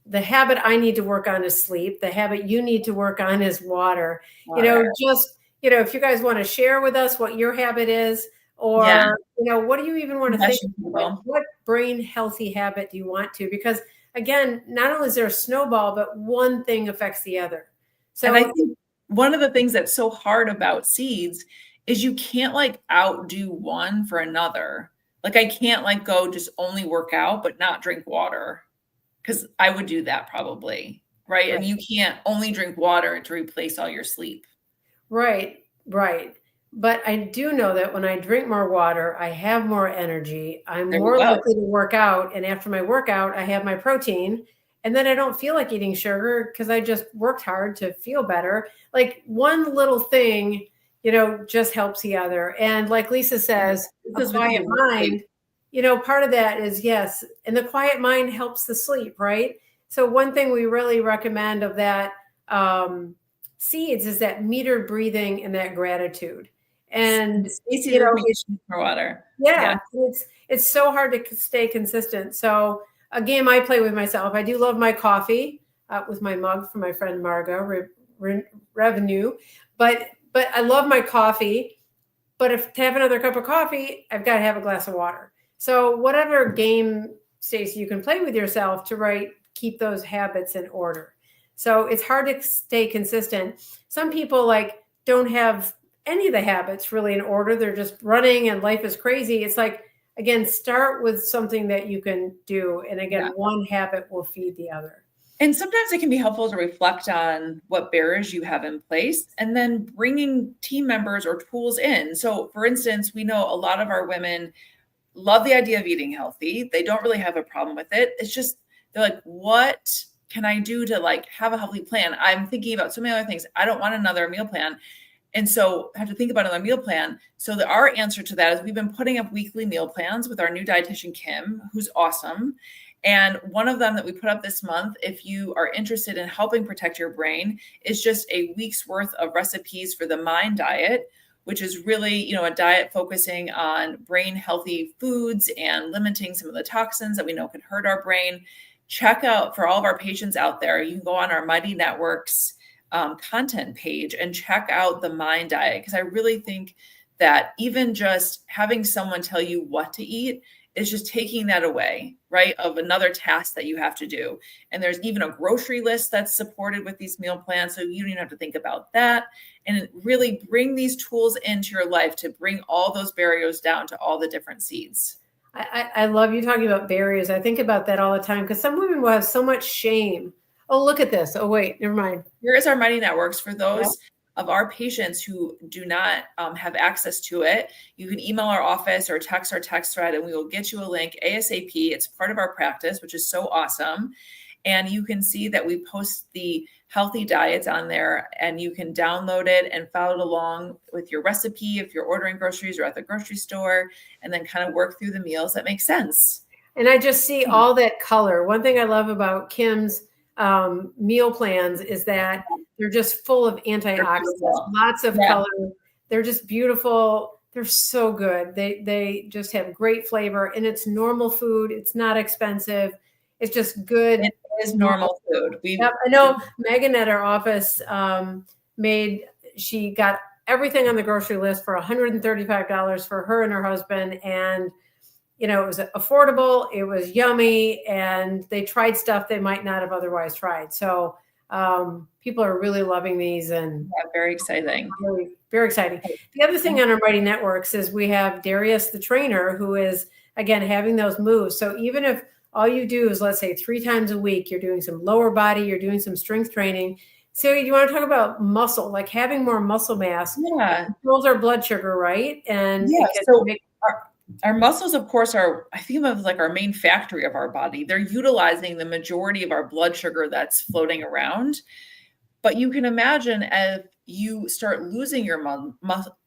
A: the habit I need to work on is sleep. The habit you need to work on is water. If you guys want to share with us what your habit is, or, what do you even want to think about? What brain healthy habit do you want to? Because again, not only is there a snowball, but one thing affects the other. So
B: and I think one of the things that's so hard about seeds is you can't outdo one for another. I can't go just only work out, but not drink water. Because I would do that probably, right? And you can't only drink water to replace all your sleep.
A: Right. But I do know that when I drink more water, I have more energy. I'm
B: There you
A: more
B: go.
A: likely to work out. And after my workout, I have my protein. And then I don't feel like eating sugar because I just worked hard to feel better. Like one little thing, just helps the other. And like Lisa says, a
B: This is with
A: quiet
B: you with
A: mind,
B: sleep.
A: part of that is yes. And the quiet mind helps the sleep, right? So one thing we really recommend of that seeds is that metered breathing and that gratitude. And
B: Stacey with me
A: it's
B: for water. Yeah.
A: yeah, it's so hard to stay consistent. So a game I play with myself, I do love my coffee with my mug from my friend Margot Revenue, but I love my coffee. But if to have another cup of coffee, I've got to have a glass of water. So whatever game, Stacey, you can play with yourself to keep those habits in order. So it's hard to stay consistent. Some people don't have any of the habits really in order. They're just running and life is crazy. It's like, again, start with something that you can do. And again, one habit will feed the other.
B: And sometimes it can be helpful to reflect on what barriers you have in place and then bringing team members or tools in. So, for instance, we know a lot of our women love the idea of eating healthy. They don't really have a problem with it. It's just, they're like, what can I do to have a healthy plan? I'm thinking about so many other things. I don't want another meal plan. And so I have to think about another meal plan. So our answer to that is we've been putting up weekly meal plans with our new dietitian, Kim, who's awesome. And one of them that we put up this month, if you are interested in helping protect your brain, is just a week's worth of recipes for the Mind Diet, which is really, a diet focusing on brain healthy foods and limiting some of the toxins that we know can hurt our brain. Check out, for all of our patients out there, you can go on our Mighty Networks content page and check out the Mind Diet, because I really think that even just having someone tell you what to eat is just taking that away, right, of another task that you have to do. And there's even a grocery list that's supported with these meal plans, so you don't even have to think about that. And really bring these tools into your life to bring all those barriers down to all the different seeds.
A: I love you talking about barriers. I think about that all the time because some women will have so much shame. Oh, look at this. Oh, wait, never mind.
B: Here is our Mighty Networks for those of our patients who do not have access to it. You can email our office or text our text thread, and we will get you a link ASAP. It's part of our practice, which is so awesome. And you can see that we post the healthy diets on there, and you can download it and follow it along with your recipe if you're ordering groceries or at the grocery store, and then kind of work through the meals that make sense.
A: And I just see all that color. One thing I love about Kim's meal plans is that they're just full of antioxidants, lots of color. They're just beautiful. They're so good. They just have great flavor, and it's normal food. It's not expensive. It's just good.
B: It is normal food.
A: I know Megan at our office she got everything on the grocery list for $135 for her and her husband. And it was affordable, it was yummy, and they tried stuff they might not have otherwise tried. So people are really loving these, and
B: very exciting.
A: Really, very exciting. The other thing on our Mighty Networks is we have Darius, the trainer, who is, again, having those moves. So even if all you do is, let's say, 3 times a week, you're doing some lower body, you're doing some strength training. So you want to talk about muscle, like having more muscle mass.
B: Yeah.
A: Controls our blood sugar, right? And
B: so our muscles, of course, I think of like our main factory of our body. They're utilizing the majority of our blood sugar that's floating around. But you can imagine if you start losing your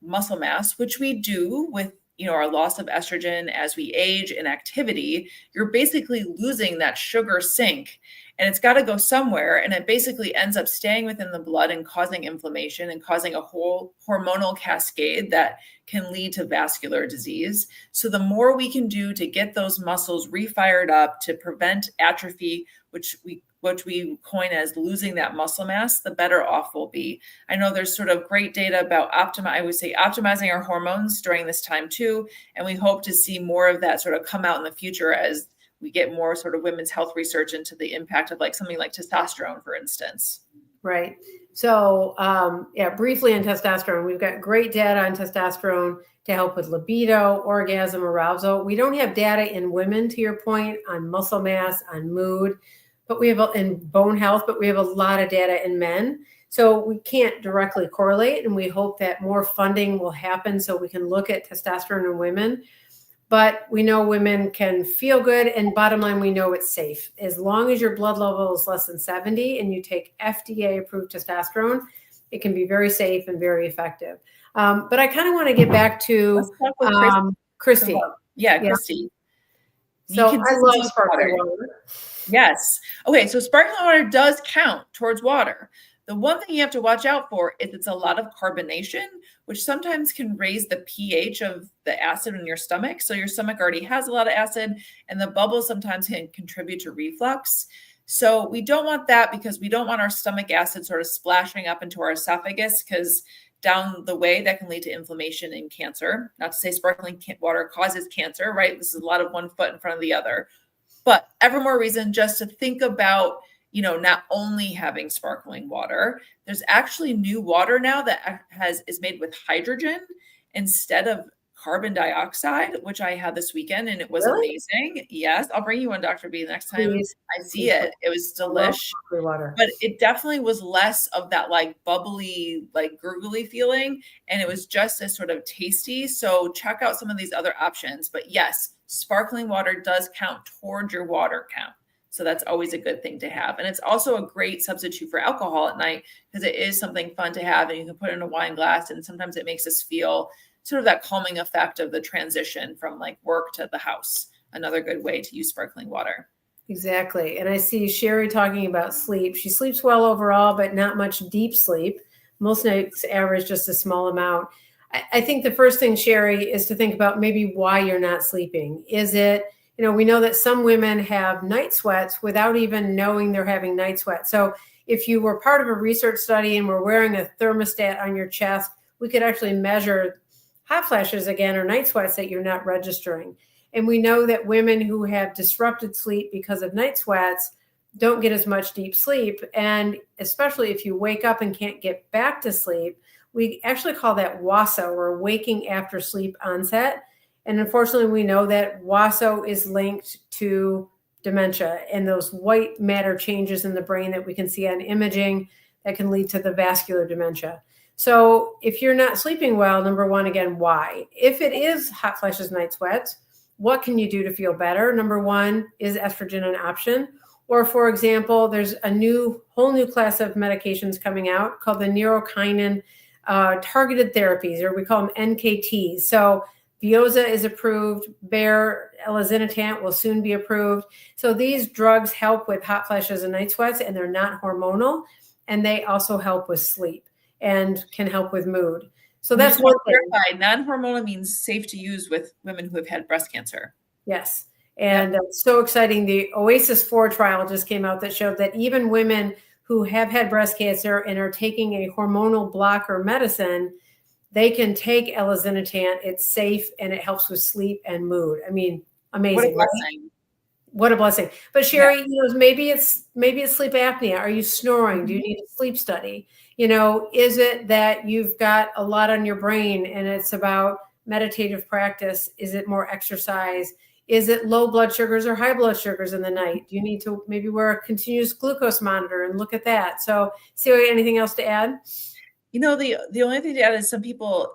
B: muscle mass, which we do with our loss of estrogen as we age and activity, you're basically losing that sugar sink, and it's got to go somewhere. And it basically ends up staying within the blood and causing inflammation and causing a whole hormonal cascade that can lead to vascular disease. So the more we can do to get those muscles refired up to prevent atrophy, which we coin as losing that muscle mass, the better off we'll be. I know there's sort of great data about optimizing our hormones during this time too. And we hope to see more of that sort of come out in the future as we get more sort of women's health research into the impact of something like testosterone, for instance.
A: Right. So briefly on testosterone, we've got great data on testosterone to help with libido, orgasm, arousal. We don't have data in women, to your point, on muscle mass, on mood, but we have in bone health, but we have a lot of data in men. So we can't directly correlate, and we hope that more funding will happen so we can look at testosterone in women. But we know women can feel good, and bottom line, we know it's safe. As long as your blood level is less than 70 and you take FDA-approved testosterone, it can be very safe and very effective. But I kind of want to get back to Christy.
B: Yeah, Christy.
A: So I love sparkling water.
B: Yes. Okay, so sparkling water does count towards water. The one thing you have to watch out for is it's a lot of carbonation, which sometimes can raise the pH of the acid in your stomach. So your stomach already has a lot of acid, and the bubbles sometimes can contribute to reflux. So we don't want that, because we don't want our stomach acid sort of splashing up into our esophagus, because down the way that can lead to inflammation and cancer. Not to say sparkling water causes cancer, right? This is a lot of one foot in front of the other. But ever more reason just to think about, not only having sparkling water. There's actually new water now that is made with hydrogen instead of carbon dioxide, which I had this weekend, and it was amazing. Yes, I'll bring you one, Dr. B, next time I see it. It was delish, but it definitely was less of that like bubbly, like gurgly feeling, and it was just as sort of tasty. So check out some of these other options. But yes, sparkling water does count toward your water count. So that's always a good thing to have. And it's also a great substitute for alcohol at night, because it is something fun to have, and you can put it in a wine glass, and sometimes it makes us feel sort of that calming effect of the transition from like work to the house. Another good way to use sparkling water.
A: Exactly. And I see Sherry talking about sleep. She sleeps well overall, but not much deep sleep. Most nights average just a small amount. I think the first thing, Sherry, is to think about maybe why you're not sleeping. Is it, we know that some women have night sweats without even knowing they're having night sweats. So if you were part of a research study and were wearing a thermostat on your chest, we could actually measure hot flashes again, or night sweats that you're not registering. And we know that women who have disrupted sleep because of night sweats don't get as much deep sleep. And especially if you wake up and can't get back to sleep, we actually call that WASO, or waking after sleep onset. And unfortunately, we know that WASO is linked to dementia and those white matter changes in the brain that we can see on imaging that can lead to the vascular dementia. So if you're not sleeping well, number one, again, why? If it is hot flashes, night sweats, what can you do to feel better? Number one, is estrogen an option? Or for example, there's a whole new class of medications coming out called the neurokinin targeted therapies, or we call them NKTs. So Veoza is approved, Bayer elazinitant will soon be approved. So these drugs help with hot flashes and night sweats, and they're not hormonal, and they also help with sleep and can help with mood. So that's one thing.
B: Non-hormonal means safe to use with women who have had breast cancer.
A: Yes. And it's so exciting. The OASIS 4 trial just came out that showed that even women who have had breast cancer and are taking a hormonal blocker medicine, they can take elazinitant. It's safe, and it helps with sleep and mood. I mean, amazing.
B: What a blessing.
A: Right? What a blessing. But Sherry, maybe it's sleep apnea. Are you snoring? Do you need a sleep study? Is it that you've got a lot on your brain and it's about meditative practice? Is it more exercise? Is it low blood sugars or high blood sugars in the night? Do you need to maybe wear a continuous glucose monitor and look at that? So, Celia, anything else to add?
B: The only thing to add is some people,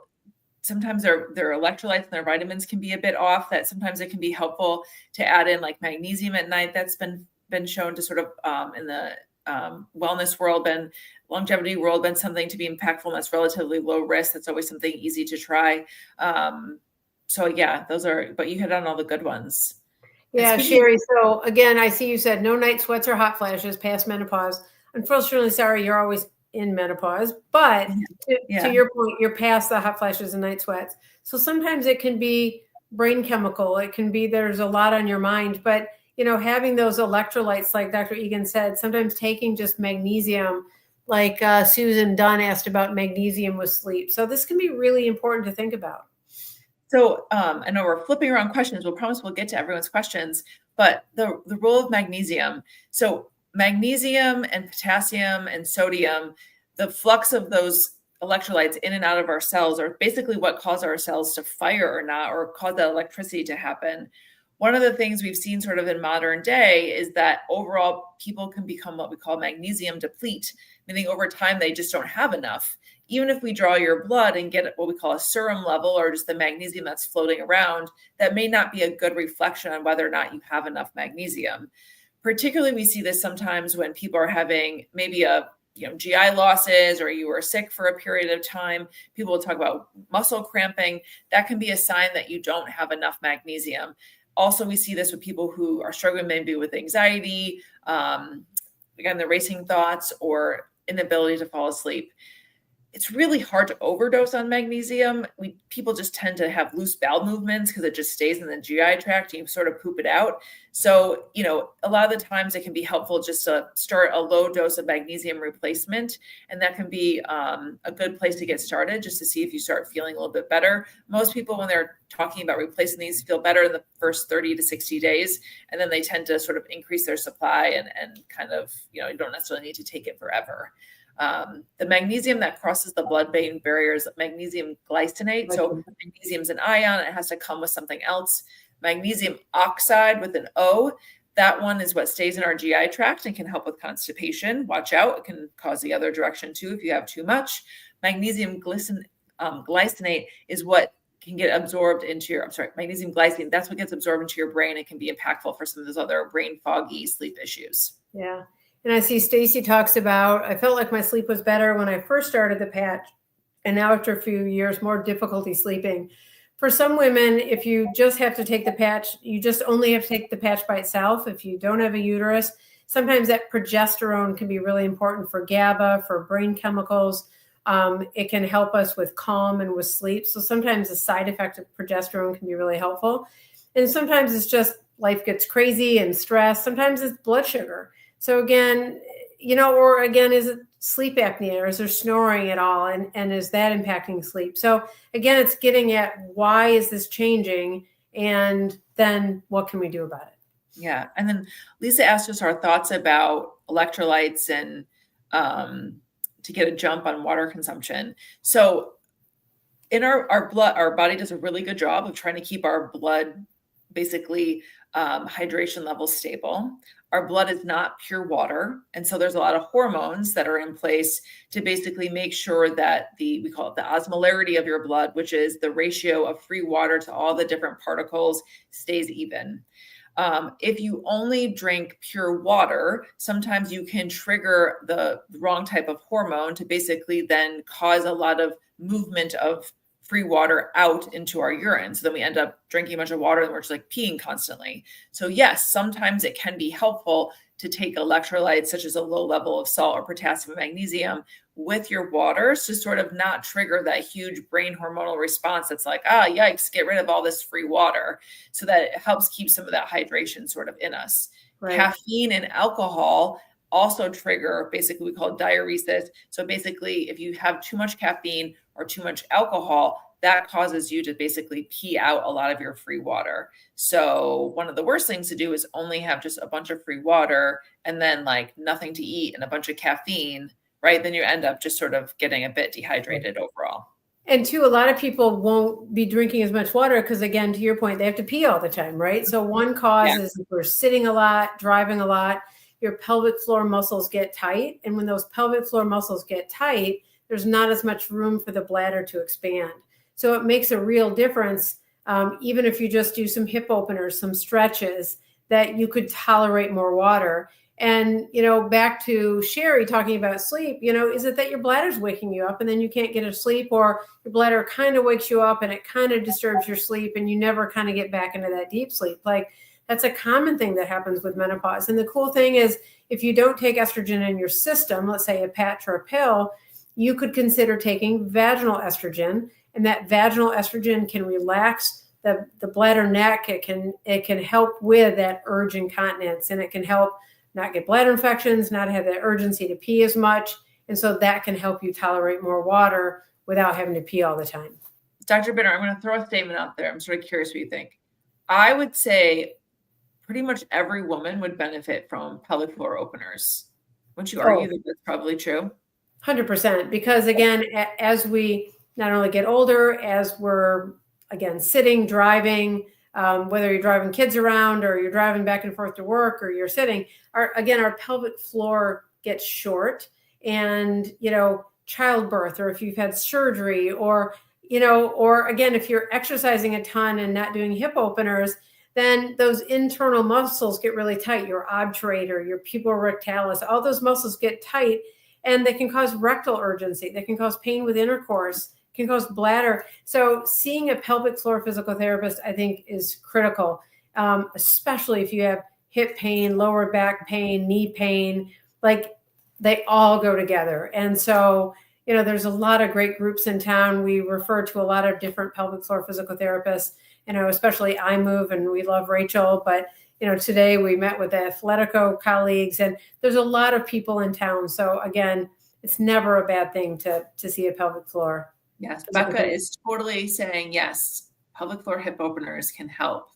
B: sometimes their electrolytes and their vitamins can be a bit off, that sometimes it can be helpful to add in like magnesium at night. That's been shown to sort of in the wellness world and longevity world been something to be impactful, and that's relatively low risk. That's always something easy to try. So yeah, but you hit on all the good ones.
A: Yeah, Sherry. So again, I see you said no night sweats or hot flashes past menopause. Unfortunately, sorry, you're always in menopause, but to your point, you're past the hot flashes and night sweats. So sometimes it can be brain chemical. It can be there's a lot on your mind, but having those electrolytes, like Dr. Egan said, sometimes taking just magnesium, like Susan Dunn asked about magnesium with sleep. So this can be really important to think about.
B: So I know we're flipping around questions. We'll promise we'll get to everyone's questions, but the role of magnesium. So magnesium and potassium and sodium, the flux of those electrolytes in and out of our cells are basically what cause our cells to fire or not, or cause that electricity to happen. One of the things we've seen sort of in modern day is that overall people can become what we call magnesium deplete, meaning over time they just don't have enough. Even if we draw your blood and get what we call a serum level, or just the magnesium that's floating around, that may not be a good reflection on whether or not you have enough magnesium. Particularly, we see this sometimes when people are having maybe a GI losses, or you were sick for a period of time. People will talk about muscle cramping. That can be a sign that you don't have enough magnesium. Also, we see this with people who are struggling maybe with anxiety, again, the racing thoughts or inability to fall asleep. It's really hard to overdose on magnesium. People just tend to have loose bowel movements because it just stays in the GI tract and you sort of poop it out. So, a lot of the times it can be helpful just to start a low dose of magnesium replacement. And that can be a good place to get started, just to see if you start feeling a little bit better. Most people, when they're talking about replacing these, feel better in the first 30 to 60 days. And then they tend to sort of increase their supply and kind of, you don't necessarily need to take it forever. The magnesium that crosses the blood-brain barrier is magnesium glycinate. So magnesium is an ion. It has to come with something else. Magnesium oxide with an O, that one is what stays in our GI tract and can help with constipation. Watch out. It can cause the other direction too if you have too much. Magnesium glycinate is what can get absorbed into magnesium glycine. That's what gets absorbed into your brain. It can be impactful for some of those other brain foggy sleep issues.
A: Yeah. And I see Stacy talks about, I felt like my sleep was better when I first started the patch, and now after a few years, more difficulty sleeping. For some women, if you just have to take the patch, you just only have to take the patch by itself. If you don't have a uterus, sometimes that progesterone can be really important for GABA, for brain chemicals. It can help us with calm and with sleep. So sometimes the side effect of progesterone can be really helpful. And sometimes it's just life gets crazy and stress. Sometimes it's blood sugar. So again, is it sleep apnea, or is there snoring at all? And is that impacting sleep? So again, it's getting at why is this changing? And then what can we do about it?
B: Yeah. And then Lisa asked us our thoughts about electrolytes and to get a jump on water consumption. So in our blood, our body does a really good job of trying to keep our blood basically hydration levels stable. Our blood is not pure water. And so there's a lot of hormones that are in place to basically make sure that we call it the osmolarity of your blood, which is the ratio of free water to all the different particles, stays even. If you only drink pure water, sometimes you can trigger the wrong type of hormone to basically then cause a lot of movement of free water out into our urine. So then we end up drinking a bunch of water and we're just like peeing constantly. So yes, sometimes it can be helpful to take electrolytes such as a low level of salt or potassium and magnesium with your water to sort of not trigger that huge brain hormonal response that's like, yikes, get rid of all this free water, so that it helps keep some of that hydration sort of in us. Right. Caffeine and alcohol also trigger, basically we call it diuresis. So basically if you have too much caffeine or too much alcohol, that causes you to basically pee out a lot of your free water. So one of the worst things to do is only have just a bunch of free water and then like nothing to eat and a bunch of caffeine, right? Then you end up just sort of getting a bit dehydrated overall.
A: And two, a lot of people won't be drinking as much water because, again, to your point, they have to pee all the time, right? So one cause is if we're sitting a lot, driving a lot, your pelvic floor muscles get tight. And when those pelvic floor muscles get tight, there's not as much room for the bladder to expand. So it makes a real difference, even if you just do some hip openers, some stretches, that you could tolerate more water. And, back to Sherry talking about sleep, is it that your bladder's waking you up and then you can't get to sleep, or your bladder kind of wakes you up and it kind of disturbs your sleep and you never kind of get back into that deep sleep? Like, that's a common thing that happens with menopause. And the cool thing is, if you don't take estrogen in your system, let's say a patch or a pill, you could consider taking vaginal estrogen, and that vaginal estrogen can relax the bladder neck. It can help with that urge incontinence, and it can help not get bladder infections, not have that urgency to pee as much. And so that can help you tolerate more water without having to pee all the time.
B: Dr. Bitner, I'm going to throw a statement out there. I'm sort of curious what you think. I would say pretty much every woman would benefit from pelvic floor openers. Wouldn't you argue that that's probably true?
A: 100%. Because again, as we not only get older, as we're, again, sitting, driving, whether you're driving kids around or you're driving back and forth to work or you're sitting, our pelvic floor gets short. And, childbirth, or if you've had surgery, or again, if you're exercising a ton and not doing hip openers, then those internal muscles get really tight. Your obturator, your puborectalis, all those muscles get tight, and they can cause rectal urgency. They can cause pain with intercourse, can cause bladder. So seeing a pelvic floor physical therapist, I think, is critical, especially if you have hip pain, lower back pain, knee pain, like they all go together. And so, there's a lot of great groups in town. We refer to a lot of different pelvic floor physical therapists, especially iMove, and we love Rachel. But, today we met with the Athletico colleagues, and there's a lot of people in town. So again, it's never a bad thing to see a pelvic floor.
B: Yes, Becca is totally saying, yes, pelvic floor hip openers can help,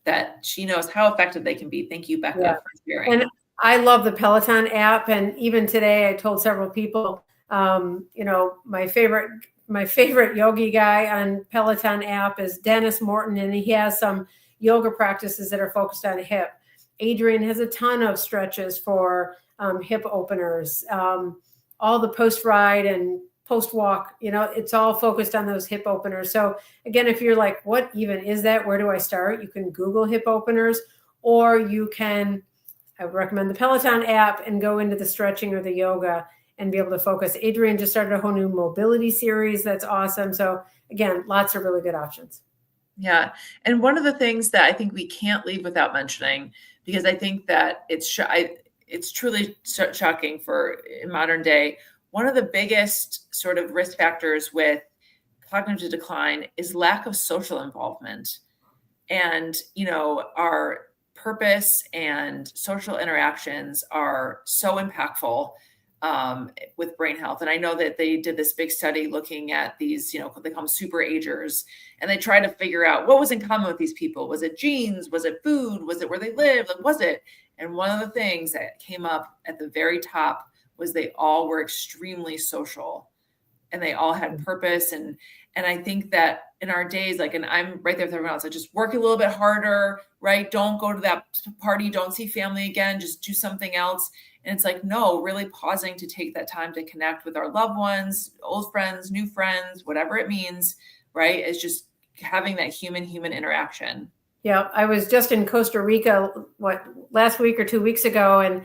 B: that she knows how effective they can be. Thank you, Becca, for sharing.
A: And I love the Peloton app. And even today, I told several people, my favorite yogi guy on Peloton app is Dennis Morton, and he has some yoga practices that are focused on hip. Adrian has a ton of stretches for hip openers. All the post-ride and post-walk, it's all focused on those hip openers. So again, if you're like, what even is that? Where do I start? You can Google hip openers, or you can, I would recommend the Peloton app and go into the stretching or the yoga and be able to focus. Adrian just started a whole new mobility series. That's awesome. So again, lots of really good options.
B: Yeah. And one of the things that I think we can't leave without mentioning, because I think that it's truly shocking for in modern day, one of the biggest sort of risk factors with cognitive decline is lack of social involvement. And, our purpose and social interactions are so impactful with brain health. And I know that they did this big study looking at these, they call them super agers, and they tried to figure out what was in common with these people. Was it genes? Was it food? Was it where they lived? What was it? And one of the things that came up at the very top was they all were extremely social, and they all had purpose. And I think that in our days, and I'm right there with everyone else, I just work a little bit harder, right? Don't go to that party. Don't see family again. Just do something else. And it's like, no, really pausing to take that time to connect with our loved ones, old friends, new friends, whatever it means, right? Is just having that human interaction.
A: Yeah. I was just in Costa Rica, last week or 2 weeks ago, and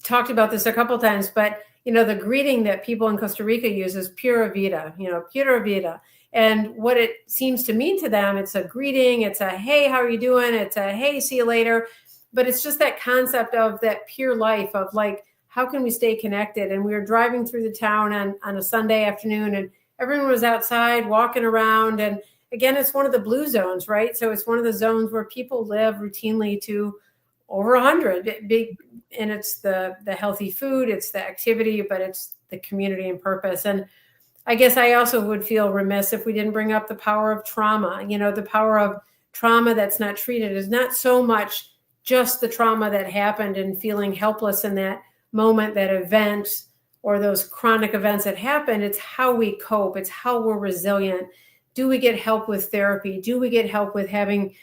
A: talked about this a couple of times, but the greeting that people in Costa Rica use is pura vida, pura vida. And what it seems to mean to them, it's a greeting, it's a, hey, how are you doing? It's a, hey, see you later. But it's just that concept of that pure life of how can we stay connected? And we were driving through the town on a Sunday afternoon, and everyone was outside walking around. And again, it's one of the blue zones, right? So it's one of the zones where people live routinely to over 100. And it's the healthy food, it's the activity, but it's the community and purpose. And I guess I also would feel remiss if we didn't bring up the power of trauma. The power of trauma that's not treated is not so much just the trauma that happened and feeling helpless in that moment, that event, or those chronic events that happen. It's how we cope. It's how we're resilient. Do we get help with therapy? Do we get help with having,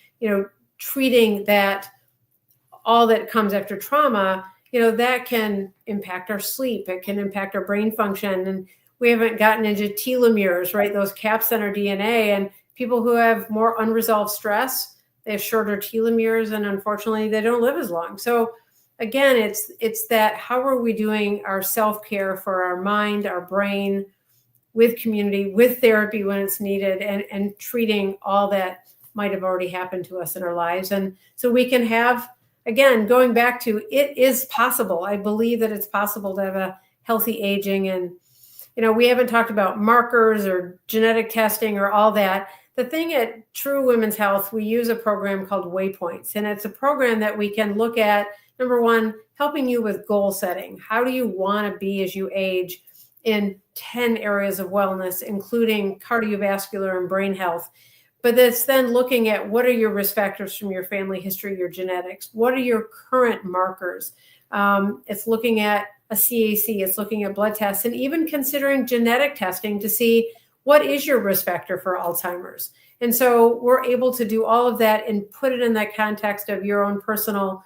A: treating that, all that comes after trauma, that can impact our sleep. It can impact our brain function. And we haven't gotten into telomeres, right? Those caps on our DNA. And people who have more unresolved stress, they have shorter telomeres, and unfortunately, they don't live as long. So again, it's that, how are we doing our self-care for our mind, our brain, with community, with therapy when it's needed, and treating all that might have already happened to us in our lives. And so we can have, again, going back to, it is possible. I believe that it's possible to have a healthy aging. And, we haven't talked about markers or genetic testing or all that. The thing at True Women's Health, we use a program called Waypoints. And it's a program that we can look at, number one, helping you with goal setting. How do you want to be as you age in 10 areas of wellness, including cardiovascular and brain health? But it's then looking at, what are your risk factors from your family history, your genetics? What are your current markers? It's looking at a CAC, it's looking at blood tests, and even considering genetic testing to see what is your risk factor for Alzheimer's. And so we're able to do all of that and put it in that context of your own personal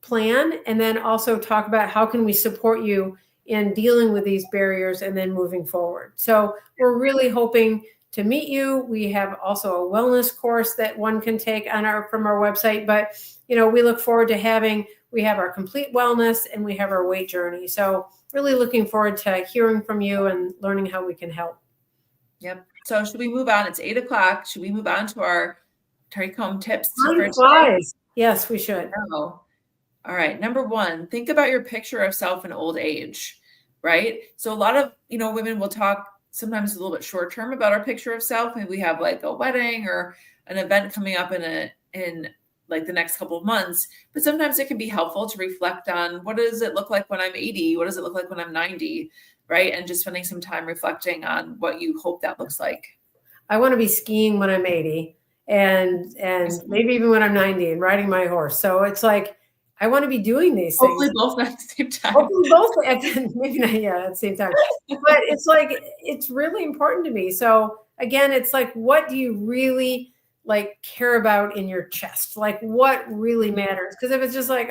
A: plan, and then also talk about how can we support you in dealing with these barriers and then moving forward. So we're really hoping to meet you. We have also a wellness course that one can take from our website, but we look forward to we have our complete wellness and we have our weight journey. So really looking forward to hearing from you and learning how we can help.
B: Yep. So should we move on? It's 8:00. Should we move on to our take-home tips for
A: today? Yes, we should.
B: Oh. All right. Number 1, think about your picture of self in old age, right? So a lot of, women will talk sometimes a little bit short term about our picture of self. Maybe we have like a wedding or an event coming up in like the next couple of months, but sometimes it can be helpful to reflect on what does it look like when I'm 80? What does it look like when I'm 90? Right? And just spending some time reflecting on what you hope that looks like.
A: I want to be skiing when I'm 80 and maybe even when I'm 90 and riding my horse. So it's like, I want to be doing these
B: Hopefully
A: things.
B: Both at the same time.
A: Hopefully both, maybe not, at the same time. But it's like, it's really important to me. So again, it's like, what do you really care about in your chest? Like what really matters? Because if it's just like,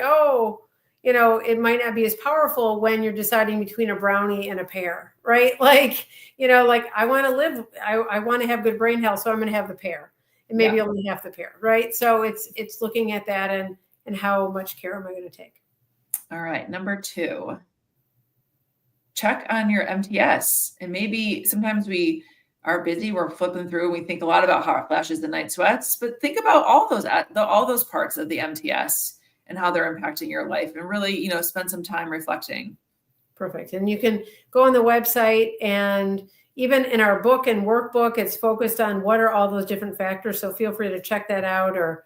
A: it might not be as powerful when you're deciding between a brownie and a pear, right? I want to live, I want to have good brain health, so I'm going to have the pear and maybe only half the pear, right? So it's looking at that and how much care am I going to take?
B: All right. Number 2, check on your MTS. And maybe sometimes we are busy, we're flipping through, we think a lot about hot flashes and night sweats, but think about all those parts of the MTS and how they're impacting your life, and really, spend some time reflecting.
A: Perfect. And you can go on the website, and even in our book and workbook, it's focused on what are all those different factors. So feel free to check that out or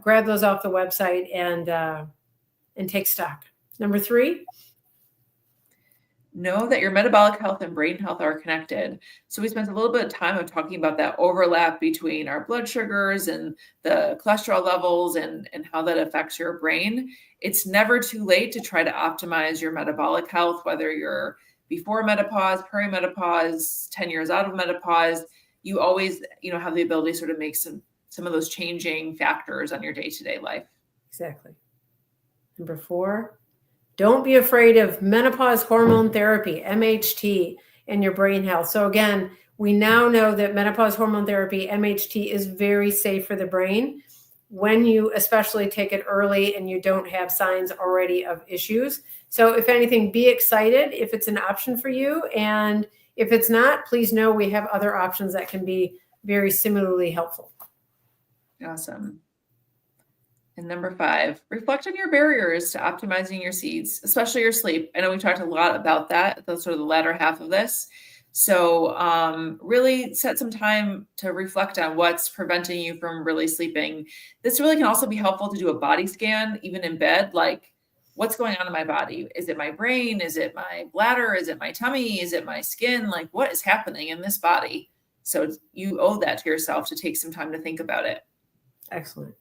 A: grab those off the website and take stock. Number 3.
B: Know that your metabolic health and brain health are connected. So we spent a little bit of time of talking about that overlap between our blood sugars and the cholesterol levels and how that affects your brain. It's never too late to try to optimize your metabolic health, whether you're before menopause, perimenopause, 10 years out of menopause. You always, have the ability to sort of make some of those changing factors on your day-to-day life.
A: Exactly. Number 4, don't be afraid of menopause hormone therapy, MHT, and your brain health. So again, we now know that menopause hormone therapy, MHT, is very safe for the brain when you especially take it early and you don't have signs already of issues. So if anything, be excited if it's an option for you. And if it's not, please know we have other options that can be very similarly helpful.
B: Awesome. And number 5, reflect on your barriers to optimizing your seeds, especially your sleep. I know we talked a lot about that, that's sort of the latter half of this. So really set some time to reflect on what's preventing you from really sleeping. This really can also be helpful to do a body scan, even in bed, like what's going on in my body? Is it my brain? Is it my bladder? Is it my tummy? Is it my skin? Like what is happening in this body? So you owe that to yourself to take some time to think about it.
A: Excellent.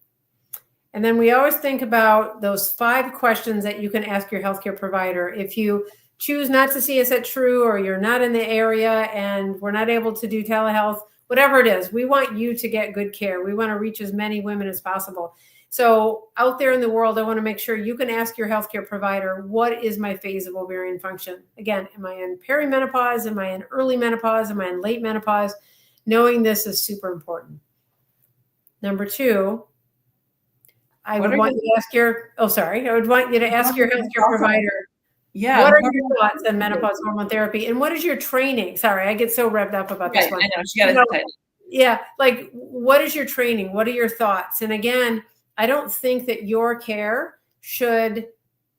A: And then we always think about those 5 questions that you can ask your healthcare provider. If you choose not to see us at True, or you're not in the area and we're not able to do telehealth, whatever it is, we want you to get good care. We want to reach as many women as possible. So out there in the world, I want to make sure you can ask your healthcare provider, what is my phase of ovarian function? Again, am I in perimenopause? Am I in early menopause? Am I in late menopause? Knowing this is super important. Number 2, I would want you to ask your healthcare provider, what are your thoughts on menopause hormone therapy? And what is your training? Sorry, I get so revved up about this one.
B: I know, she got excited.
A: Yeah, like what is your training? What are your thoughts? And again, I don't think that your care should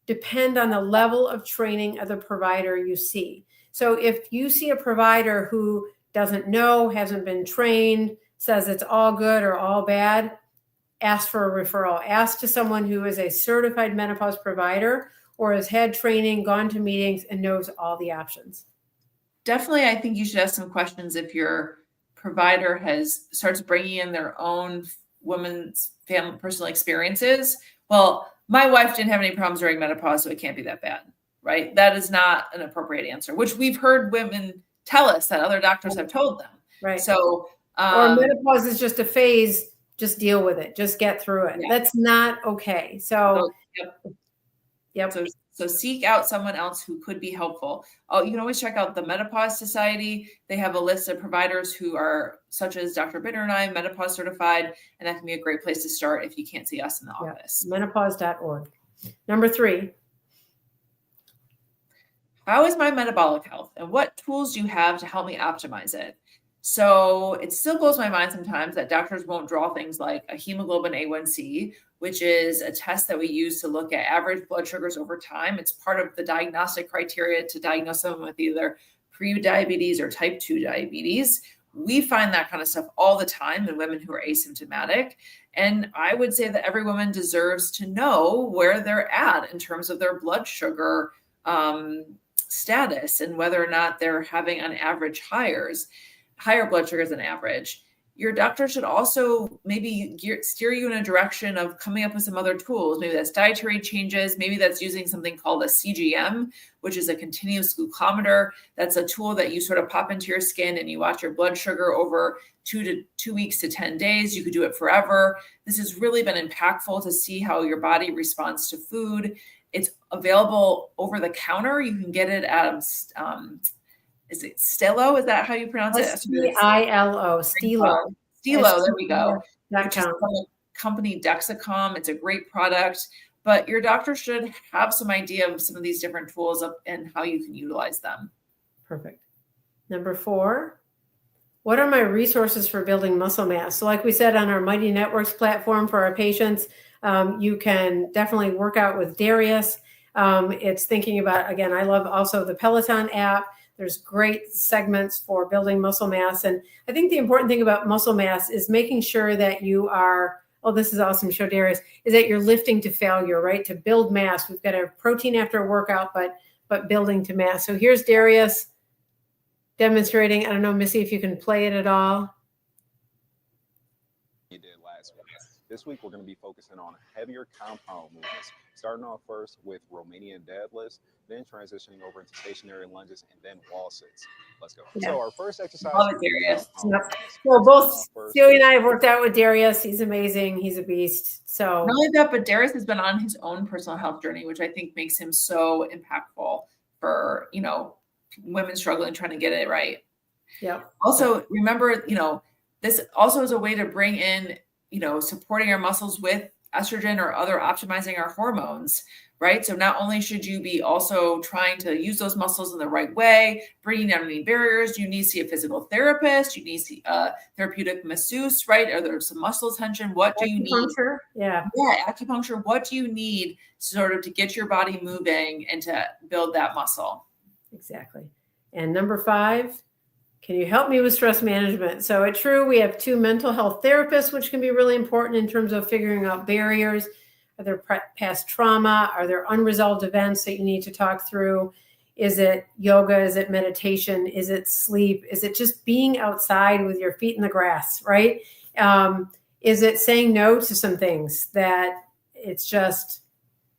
A: depend on the level of training of the provider you see. So if you see a provider who doesn't know, hasn't been trained, says it's all good or all bad, ask for a referral. Ask to someone who is a certified menopause provider or has had training, gone to meetings, and knows all the options.
B: Definitely, I think you should ask some questions if your provider starts bringing in their own women's family personal experiences. Well, my wife didn't have any problems during menopause, so it can't be that bad, right? That is not an appropriate answer, which we've heard women tell us that other doctors have told them.
A: Right.
B: So
A: Or menopause is just a phase. Just deal with it. Just get through it.
B: Yeah.
A: That's not okay. So yep.
B: So seek out someone else who could be helpful. Oh, you can always check out the Menopause Society. They have a list of providers who are, such as Dr. Bitner and I, menopause certified, and that can be a great place to start if you can't see us in the office.
A: Menopause.org. Number 3.
B: How is my metabolic health, and what tools do you have to help me optimize it? So it still blows my mind sometimes that doctors won't draw things like a hemoglobin A1C, which is a test that we use to look at average blood sugars over time. It's part of the diagnostic criteria to diagnose someone with either pre-diabetes or type 2 diabetes. We find that kind of stuff all the time in women who are asymptomatic. And I would say that every woman deserves to know where they're at in terms of their blood sugar status and whether or not they're having on average higher blood sugars than average. Your doctor should also maybe steer you in a direction of coming up with some other tools. Maybe that's dietary changes. Maybe that's using something called a CGM, which is a continuous glucometer. That's a tool that you sort of pop into your skin and you watch your blood sugar over 2 weeks to 10 days. You could do it forever. This has really been impactful to see how your body responds to food. It's available over the counter. You can get it at is it Stelo? Is that how you pronounce it?
A: Stilo. Stilo.
B: Stilo, there we go. Which is from the company Dexcom. It's a great product, but your doctor should have some idea of some of these different tools and how you can utilize them.
A: Perfect. Number 4, what are my resources for building muscle mass? So like we said on our Mighty Networks platform for our patients, you can definitely work out with Darius. It's thinking about, again, I love also the Peloton app. There's great segments for building muscle mass. And I think the important thing about muscle mass is making sure that you are, oh, this is awesome, show Darius, is that you're lifting to failure, right? To build mass. We've got to have protein after a workout, but building to mass. So here's Darius demonstrating. I don't know, Missy, if you can play it at all.
C: You did last week. This week, we're going to be focusing on heavier compound movements, starting off first with Romanian deadlifts, then transitioning over into stationary lunges, and then wall sits. Let's go.
A: Yeah.
C: So our first exercise.
B: Darius.
A: Yep. Well, both Celia and I have worked out with Darius. He's amazing. He's a beast. So
B: not only that, but Darius has been on his own personal health journey, which I think makes him so impactful for, women struggling trying to get it right.
A: Yeah.
B: Also, remember, this also is a way to bring in, supporting our muscles with estrogen or other optimizing our hormones, right? So not only should you be also trying to use those muscles in the right way, bringing down any barriers, you need to see a physical therapist, you need to see a therapeutic masseuse, right? Are there some muscle tension? What do you need?
A: Yeah,
B: acupuncture. What do you need sort of to get your body moving and to build that muscle?
A: Exactly. And number 5, can you help me with stress management? So at True, we have 2 mental health therapists, which can be really important in terms of figuring out barriers. Are there past trauma? Are there unresolved events that you need to talk through? Is it yoga? Is it meditation? Is it sleep? Is it just being outside with your feet in the grass, right? Is it saying no to some things that it's just,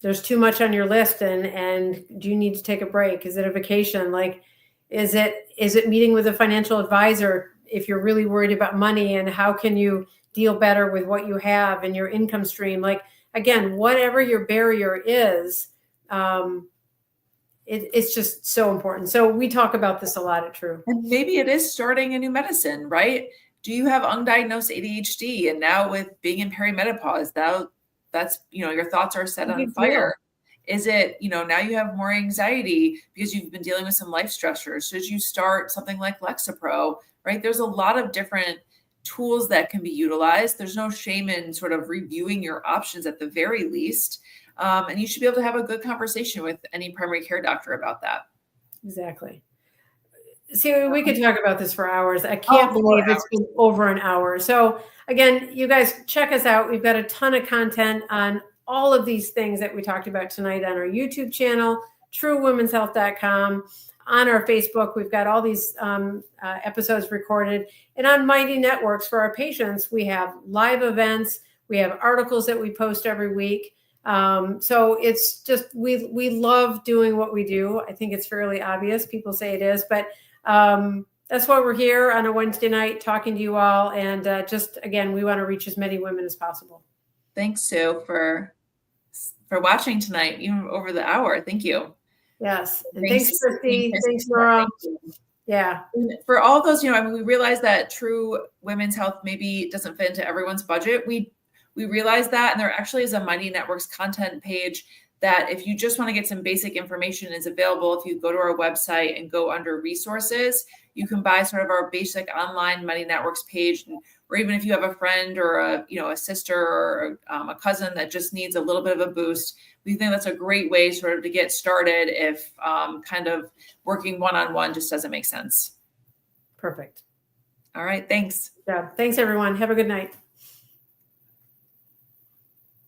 A: there's too much on your list and do you need to take a break? Is it a vacation? Like, is it meeting with a financial advisor if you're really worried about money, and how can you deal better with what you have and your income stream? Like, again, whatever your barrier is, it's just so important. So we talk about this a lot at True.
B: And maybe it is starting a new medicine, right? Do you have undiagnosed ADHD? And now with being in perimenopause, that's, your thoughts are set on fire. Is it, now you have more anxiety because you've been dealing with some life stressors? Should you start something like Lexapro, right? There's a lot of different tools that can be utilized. There's no shame in sort of reviewing your options at the very least. And you should be able to have a good conversation with any primary care doctor about that.
A: Exactly. See, we could talk about this for hours. I can't believe it's been over an hour. So again, you guys check us out. We've got a ton of content on all of these things that we talked about tonight on our YouTube channel, truewomenshealth.com. On our Facebook, we've got all these episodes recorded. And on Mighty Networks for our patients, we have live events. We have articles that we post every week. So it's just, we love doing what we do. I think it's fairly obvious. People say it is, but that's why we're here on a Wednesday night talking to you all. And just, again, we want to reach as many women as possible.
B: Thanks, Sue, for watching tonight, even over the hour. Thank you.
A: Yes. And thanks, Christy. Thanks,
B: for
A: Nora. Yeah.
B: For all those, I mean, we realize that true women's health maybe doesn't fit into everyone's budget. We realize that, and there actually is a Mighty Networks content page that if you just want to get some basic information is available. If you go to our website and go under resources, you can buy sort of our basic online Mighty Networks page, or even if you have a friend or a sister or a cousin that just needs a little bit of a boost, we think that's a great way sort of to get started if kind of working one-on-one just doesn't make sense.
A: Perfect.
B: All right. Thanks.
A: Yeah. Thanks, everyone. Have a good night.